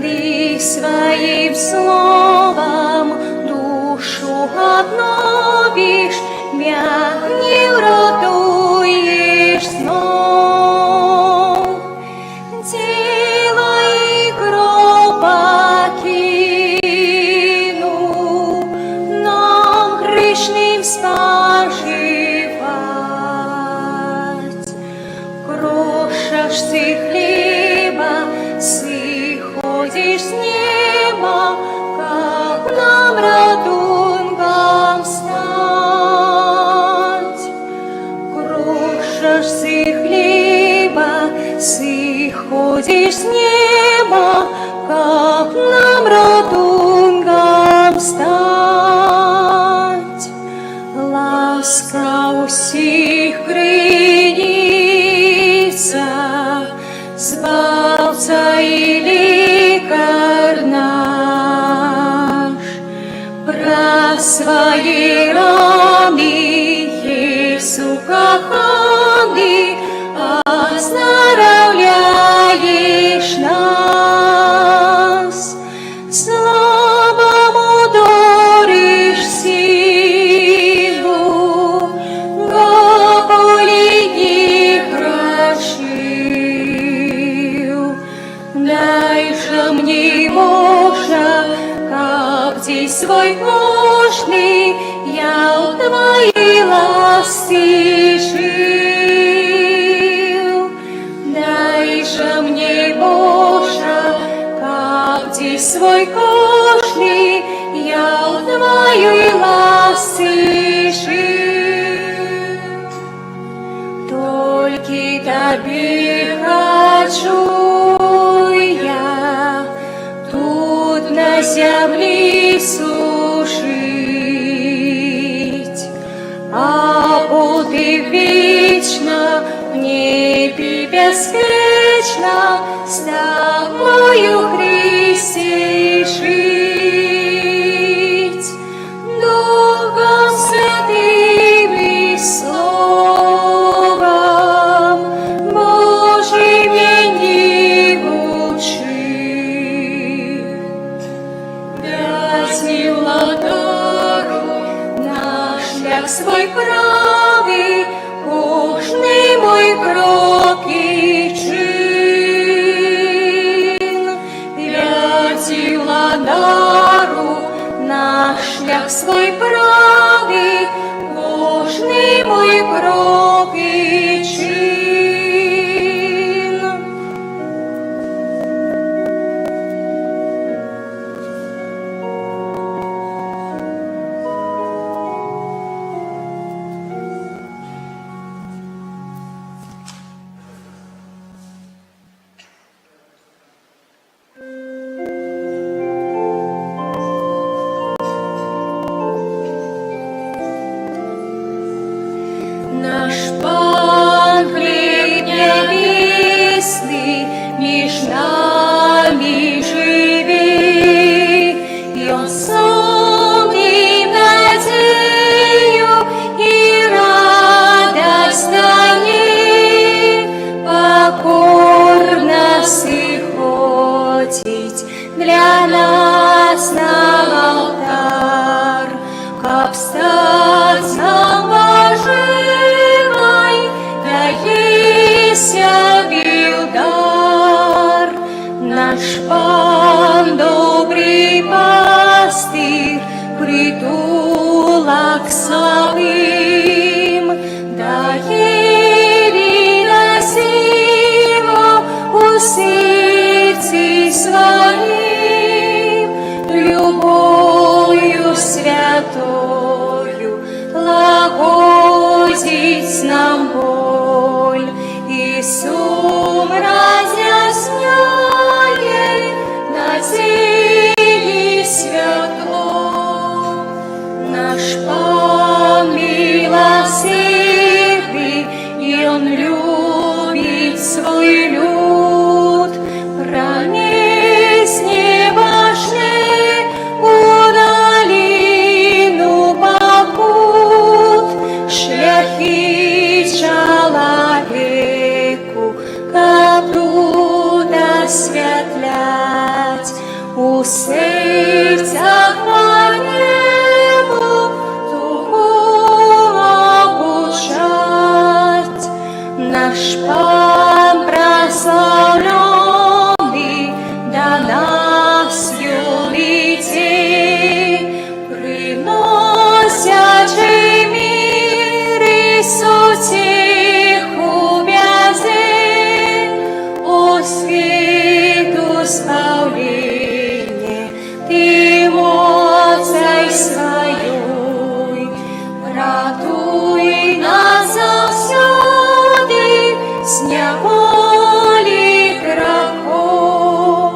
Ты своим словом душу обновишь, мя не уратуешь снов. Тело и кровь покину, нам грешным споживать. Крошишься хлеба, сходишь с неба, как нам радунгам встать. Крошишься хлеба, сходишь с неба, как нам радунгам встать. Ласка усіх криється, Збавця і лікар наш, про свої рани Єсу коханий, оздоровляєш нас. Слабому дариш силу, Господи грошил. Дай же мне, Боже, как здесь свой мощный, я у Твоей ласки жил. Дай же мне, Боже, как здесь свой кошный, я у Твоей ласки жил. Только Тебе хочу я тут на земле служить, а буди вічно в небі безпечно з Тобою, Христі, жить. Духом Святим і Словом Божим мені учи. Наш Пан добрий пастир, притулок славим, дає відосимо у серці своїм, любов'ю святою лагодить нам боль, і сум разъясняє на цілі свято. Наш Пан милосердный, и Он любит свой люд. Пронес небожный у долину покут, шляхи человеку, как труд освятлять, у сердца моему тугу обучать. Наш Пан прославленный до нас юлетей, приносячий мир и сутиху бездей, о свету спавление, ты моцей своей, ратуй нас завсёды с неволи грехов.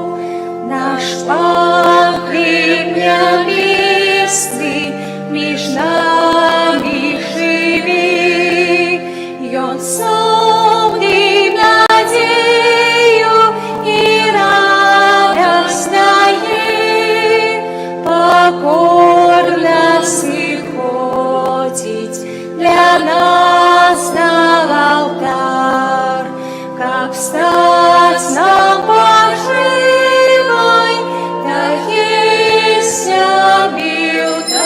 Наш Пан хлеб небесный меж нами живи, и Он сонный надею и радость дает, покорно сходить для нас на алтарь, как встать нам поживой, да есть обилдар.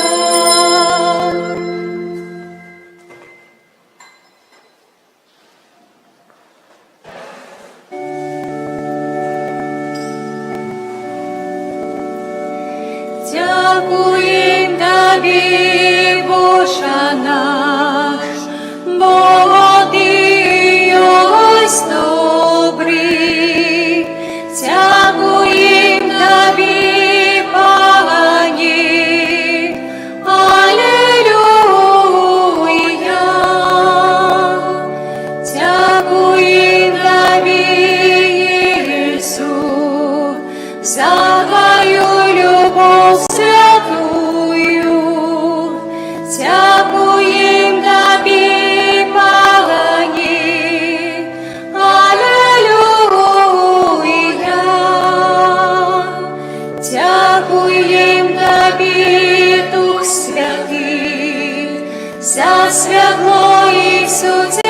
Дякуєм Тобі, Боже наш, бо Ти єсть добрий. Дякуєм Тобі, Пані, алілуя. Дякуєм Тобі, Єсу, за Твою любов святую. Дякуєм Тобі, Пані, алілуя. Дякуєм Тобі, Дух Святий, за святло і сутешіння.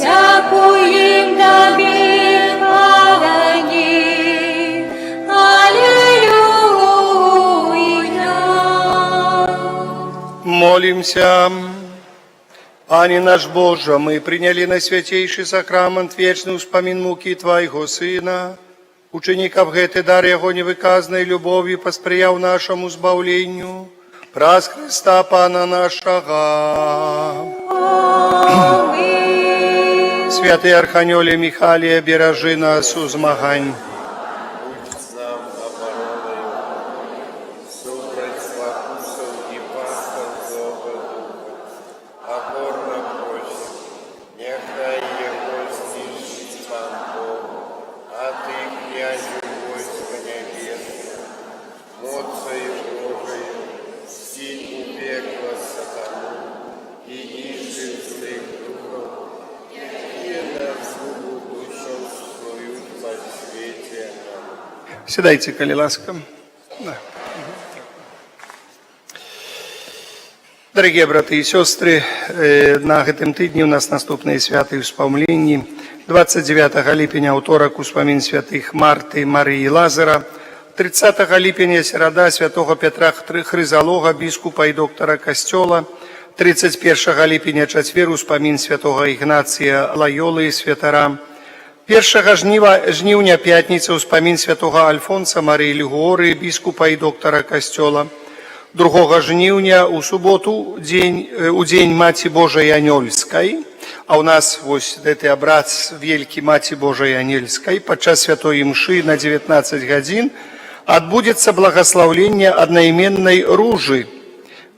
Дякуєм Тобі, Пані, алілуя. Молимся. Пане наш Боже, мы приняли на святейший сакрамент вечный успомин муки Твоего Сына, учеников гэты дар Его невыказанной любовью посприяв нашему збавлению, праз Христа Пана нашего. Аминь. Святый Архангеле Михалия, бережи нас у змагань. Будь нам обороною, супроть спокусов и пастор злого духа, опорно просим, нехай его знищить сам Бог, а Ты, князю войска небесных, моцею Божией, силь у пекла сатану и низших злых духов, и на слугу душам свою подсвете нам. Сідайте, коли ласка. Да. Дорогие браты и сестры, на гэтым тыдні у нас наступныя святы ўспамленні. 29 ліпеня аўторак успамін святых Марты, Марыі і Лазара. 30 ліпеня серада святого Петра Хрызалога, біскупа і доктара касцёла. 31 ліпеня чацвер успамін святого Ігнація Лайолы, святара. 1 жніўня пятніца ўспамін святога Альфонса Марыі Лігуоры, біскупа і доктара касцёла. 2 жніўня у суботу у дзень Маці Божай Анёльскай, а у нас вось гэты абрад велькі Маці Божай Анёльскай падчас святой імшы на 19 гадзін адбудзецца благаслаўленне аднайменнай ружы,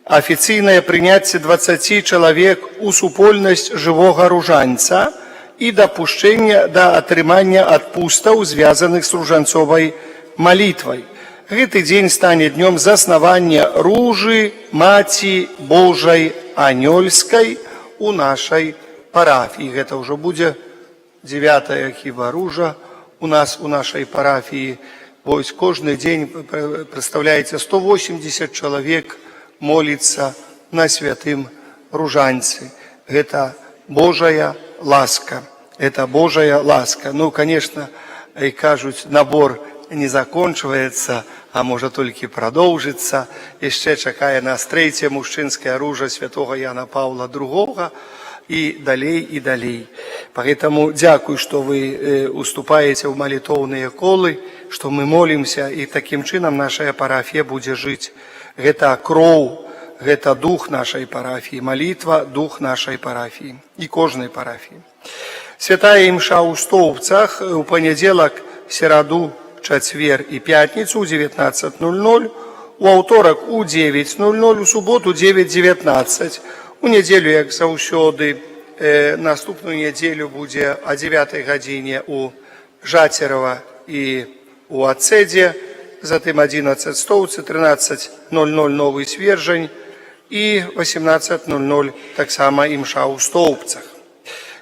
афіцыйнае прыняцце 20 чалавек у супольнасць жывога ружанца і дапушчэння да атрымання адпустаў, звязаных з ружанцовай малітвай. Гэты дзень стане днём заснавання ружы Маці Божай Анёльскай у нашай парафіі. Гэта ўжо будзе 9-я хіба ружа у нас у нашай парафіі. Вось кожны дзень, прадстаўляеце, 180 чалавек моліцца на святым ружанцы. Гэта Божая ласка. Это Божая ласка. Ну, конечно, и кажуць, набор не закончваецца, а можа толькі прадоўжыцца. Яшчэ чакае нас 3-я мужчынская ружа святого Яна Паўла II і далей і далей. Поэтому дзякуй, што вы уступаеце ў малітоўныя колы, што мы молімся, і такім чынам нашая парафія будзе жыць. Гэта кроў, гэта дух нашай парафіі, малітва, дух нашай парафіі і кожнай парафіі. Святая імша ў Стоўбцах у панядзелак, сераду, чацвер і пятніцу ў 19:00, у аўторак у 9:00, у суботу 9:19. У нядзелю, як заўсёды, наступную нядзелю будзе о 9 гадзіне у Жацерава і у Ацэдзе, затым 11 Стоўцы, 13:00 Новы Свержань і 18:00 таксама імша ў Стоўбцах.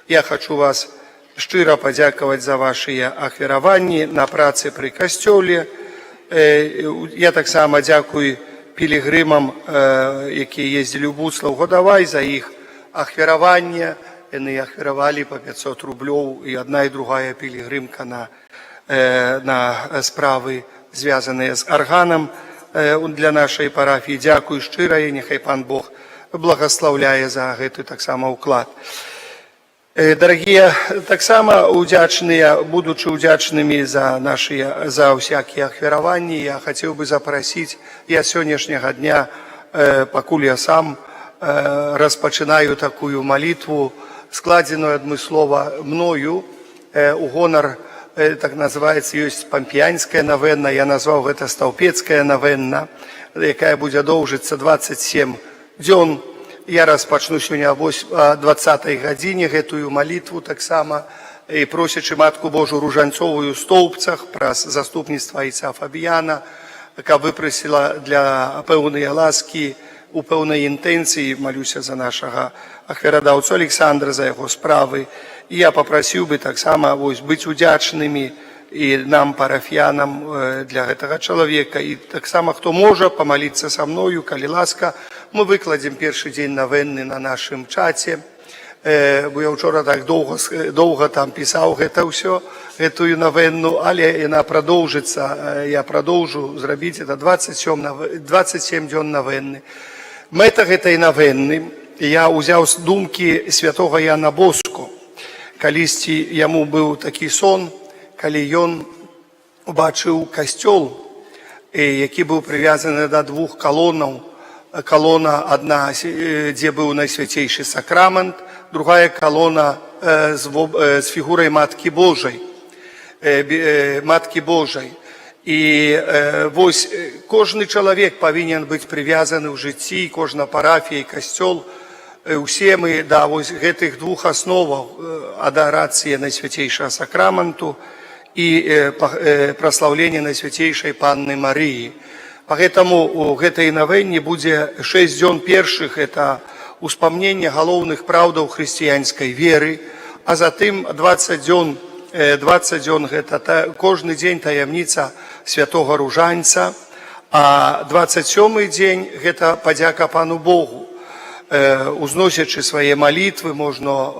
Я хочу вас шчыра падзякаваць за вашыя ахвяраванні на працы пры касцёле. Я таксама дзякую пілігрымам, якія ездзілі ў Буцлаў Годавай, за іх ахвяраванне. Яны ахвяравалі па 500 рублёў, і адна і другая пілігрымка на справы, звязаныя з арганам для нашай парафіі. Дзякую шчыра, і няхай пан Бог благаслаўляе за гэты таксама ўклад. Дарагія, таксама удзячныя, будучы удзячнымі за ўсякія ахвяраванні, я хацеў бы запрасіць, я сённяшняга дня, пакуль я сам распачынаю такую малітву, складзеную адмыслова мною, у гонар, так называецца, ёсць пампіянская навенна, я назваў гэта стаўпецкая навенна, якая будзе доўжыцца 27 дзён. Я распачну сёння о 20 гадзіне гэтую малітву таксама, і просячы Матку Божу Ружанцовую ў Стоўбцах праз заступніцтва айца Фабіяна, каб выпрасіла для пэўныя ласкі, у пэўнай інтэнцыі, малюся за нашага ахвярадаўцу Александра, за яго справы. І я папрасіў бы таксама быць удзячнымі і нам, парафіянам, для гэтага чалавека. І таксама, хто можа, памаліцца са мною, калі ласка, мы выкладзем першы дзень навенны на нашым чаце, бо я ўчора так доўга там пісаў гэта ўсё, гэтую навенну, але яна прадоўжыцца, я прадоўжу зрабіць это 27 дзён навенны. Мэта гэтай навенны я ўзяў з думкі святога Яна Боско. Калісьці яму быў такі сон, калі ён убачыў касцёл, які быў прывязаны да 2 калонаў. Калона адна, дзе быў найсвяцейшы сакрамент, другая калона з фігурай Маткі Божай. І вось кожны чалавек павінен быць прывязаны ў жыцці, кожна парафія і касцёл. Усе мы да вось гэтых 2 асноваў адарацыі найсвяцейшага сакраменту і праслаўлення найсвяцейшай Панны Марыі. Поэтому у гэтай навенне будзе 6 дзён першых, это успамненне галоўных праўдаў хрысціянскай веры, а затым 20 дзён гэта кожны дзень таямніца святога Ружанца, а 27-й дзень гэта падзяка Пану Богу. Узносячы свае малітвы, можна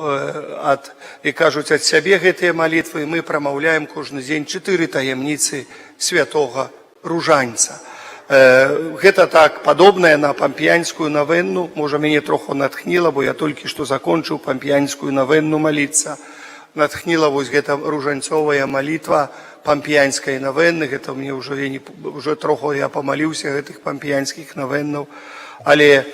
і кажуць ад сябе гэтыя малітвы, мы прамаўляем кожны дзень 4 таямніцы святога Ружанца. Гэта так падобнае на пампіянскую навенну, можа мяне троху натхніла, бо я толькі што закончыў пампіянскую навенну маліцца. натхніла вось гэта ружанцовая малітва пампеянскай навенны. Гэта мне уже троху я памаліўся гэтых пампеянскіх навеннаў, але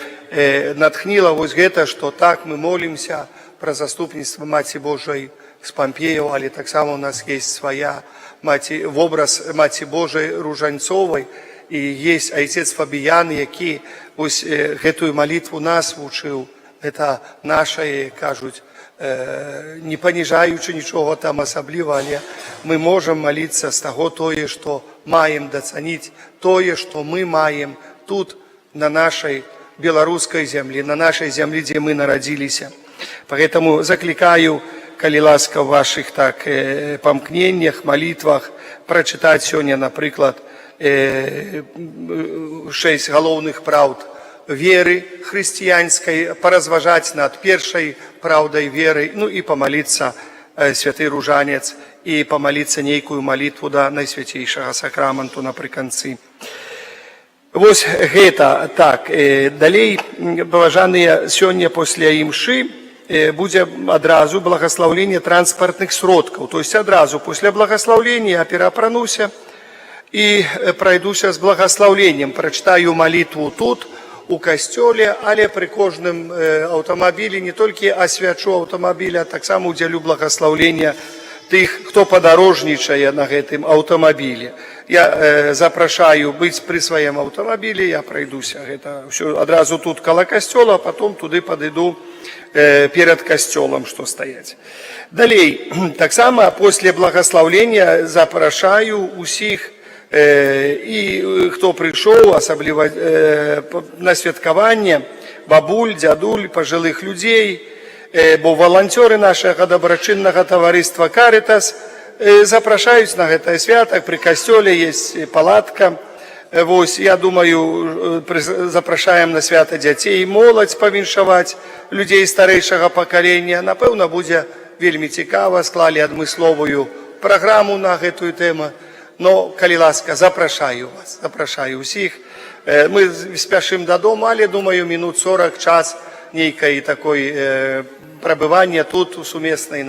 натхніла вось гэта, што так мы молімся пра заступніцтва Маці Божай з Пампеяў, але таксама у нас есть свая вобраз Маці Божай ружанцовай, і есть айцец Фабіян, які вось гэтую малітву нас вучыў. Гэта нашае, кажуць, не паніжаючы нічого там асабліва, але мы можам маліцца з таго тое, што маем дацаніць, тое, што мы маем тут, на нашай беларускай зямлі, на нашай зямлі, дзе мы нарадзіліся. Поэтому заклікаю, калі ласка, в ваших так памкненнях, малітвах прачытаць сёння, напрыклад, 6 галоўных праўд веры хрысціянскай, паразважаць над першай праўдай веры, ну і памаліцца святы ружанец, і памаліцца нейкую малітву да найсвяцейшага сакраменту напрыканцы. Вось гэта так. Далей, паважаныя, сёння пасля імшы будзе адразу благаслаўленне транспартных сродкаў. То есть адразу пасля благаслаўлення я пераапрануся і прайдуся з благаслаўленнем, прачытаю малітву тут, у касцёле, але пры кожным аўтамабілі не толькі асвячу аўтамабіля, таксама удзялю благаслаўлення тых, хто падарожнічае на гэтым аўтамабілі. Я запрашаю быць пры сваім аўтамабілі, я прайдуся гэта ўсё адразу тут каля касцёла, а потом туды падыду перад касцёлам, што стаяць. Далей, таксама пасля благаслаўлення запрашаю усіх і хто прыйшоў, асабліва на святкаванне, бабуль, дзядуль, пажылых людзей, бо валанцёры нашага дабрачыннага таварыства «Карытас» запрашаюць на гэтае свята. Пры касцёле есть палатка. Вось, я думаю, запрашаем на свята дзяцей, моладзь павіншаваць, людзей старэйшага пакалення. Напэўна, будзе вельмі цікава, склалі адмысловую праграму на гэтую тэму. Но, калі ласка, запрашаю вас, запрашаю усіх. Мы спяшым дадому, але, думаю, минут 40 час нейкай такой прабывання тут, сумеснае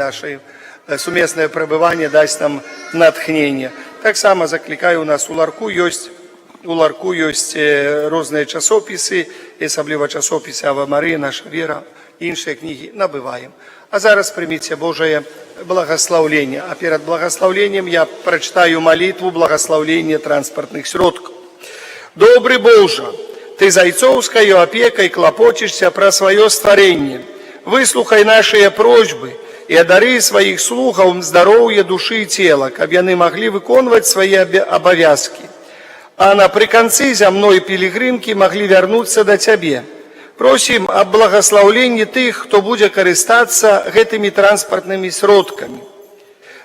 прабыванне дасць нам натхнення. Таксама заклікаю, у нас у ларку ёсць розныя часопісы, асабліва часопісы Ава Марыя, Наша вера, іншыя кнігі набываем. А зараз прыміце Божае благословление. А перед благословлением я прочитаю молитву благословления транспортных сродков. Добрый Боже, Ты зайцовскою опекой клопочешься про свое створение. Выслухай наши просьбы и одари своих слухов здоровье души и тела, как яны могли выполнять свои обовязки. А наприконцы земной пилигримки могли вернуться до Тебе. Просим об благословении тых, кто будет користаться этими транспортными сродками.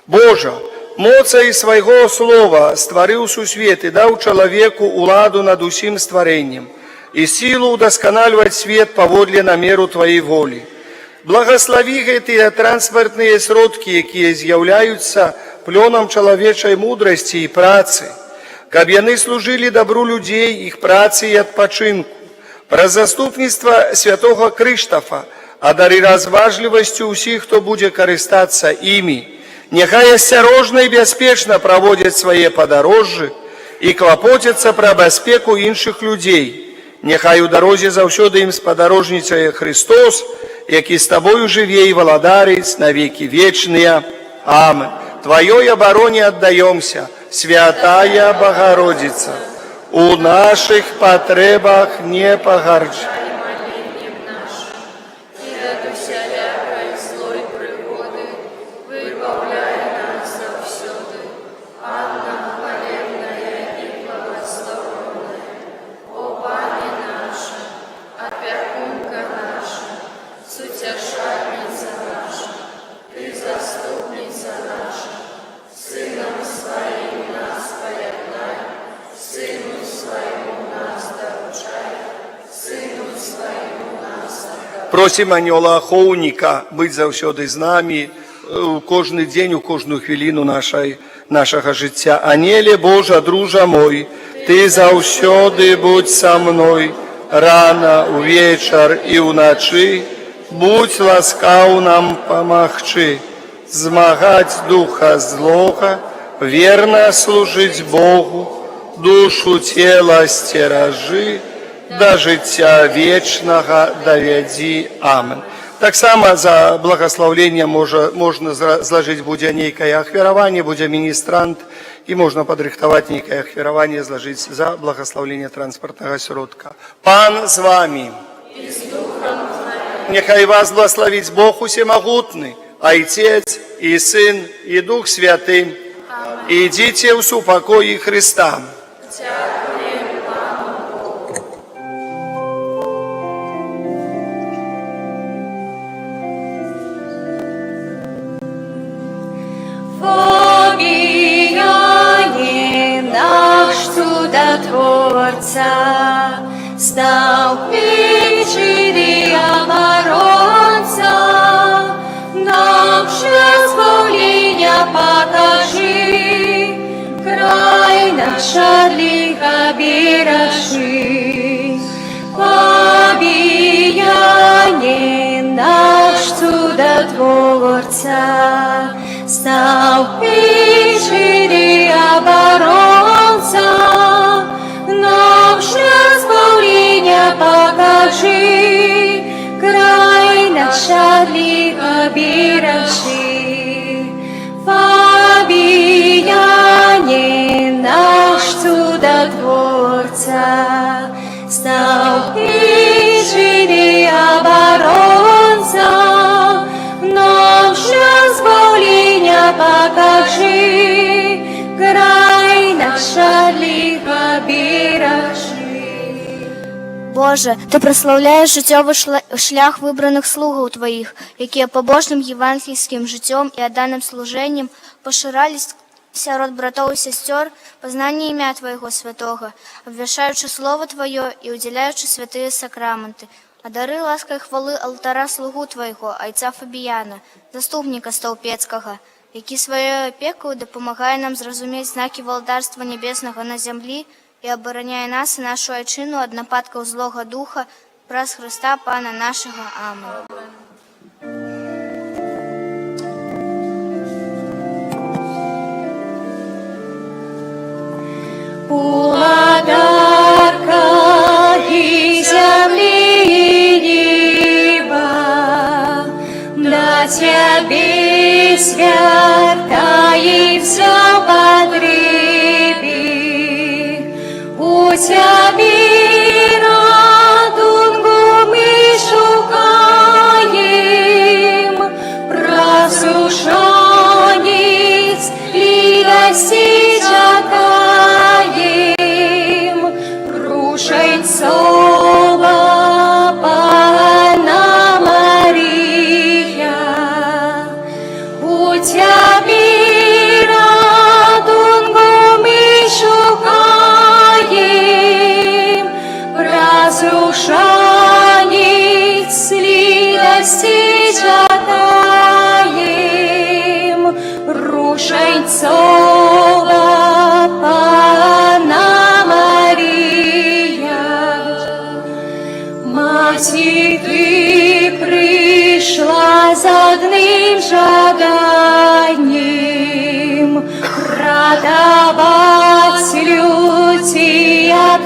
Боже, моцай своего слова створил сусвет и дал человеку уладу над усим створением и силу удосконаливать свет поводле на меру Твоей воли. Благослови эти транспортные сродки, которые являются пленом человечей мудрости и працы, каб яны служили добру людей, их працы и отпочинку. Про заступніцтва святого Крыштафа, одари разважливостью усіх, хто буде користатися ими. Нехай осторожно и беспечно проводят свои подорожжі и клопотятся про безпеку інших людей. Нехай у дорозі завсёды им сподорожничає Христос, який с тобою живе и владарить на веки вечные. Амин. Твоей обороне отдаемся, Святая Богородица. У наших потребах не погорчи. Просім анёла ахоўніка быць заўсёды з намі у кожны дзень, у кожную хвіліну нашага жыцця. Анеле Божа, дружа мой, Ты заўсёды будь са мной, рана, увечар і ўначы, будь ласкаў нам памагчы. змагать духа злого, верно служить Богу, душу тела стеражи, до життя вечного доведи. Амен. Так само за благословление можно зложить будзе нейкае ахвяраванне, будзе міністрант, і можна падрыхтаваць нейкае ахвяраванне, зложить за благословление транспортного сродка. Пан з вами. Нехай вас благословить Бог усемогутный, Отец и Сын и Дух Святый. Идите в супокое Христа. Фобияне наш чудотворца, стал печери оборонца, нам избавления покажи, край наш от лиха бережи. Побияне наш чудотворца, стал печери оборонца, нам избавления покажи, край наш от лиха бережи. Побияне наш чудотворца, стал печери оборонца, нам избавления покажи, край наш от лиха бережи. Боже, Ти прославляєш життєвий шлях вибраних слугів Твоїх, які побожним євангельським життям і отданим служенням поширались сярод братов и сестер, познание имя Твоего святого, обвящаючи Слово Твое и уделяючи святые сакраменты. Одари лаской хвали алтара слугу Твоего, айца Фабіяна, заступника Столпецького, який своєю опекою допомагає нам зрозуміти знаки володарства небесного на землі і обороняє нас і нашу айчину від нападків злого духа, праз Христа Пана нашого. Амин. Подарка и земли и неба, на Тебе свята и все потребі. У Тебе радунгу мы шукаем, просушанец и достичь чакаем, рушенцова Панна Мария. У Тебе радунгу мы шукаем, разрушанец ли достичь чакаем, рушенцова Панна Мария. Маті, Ти прийшла з одним жаданням, радовать людей от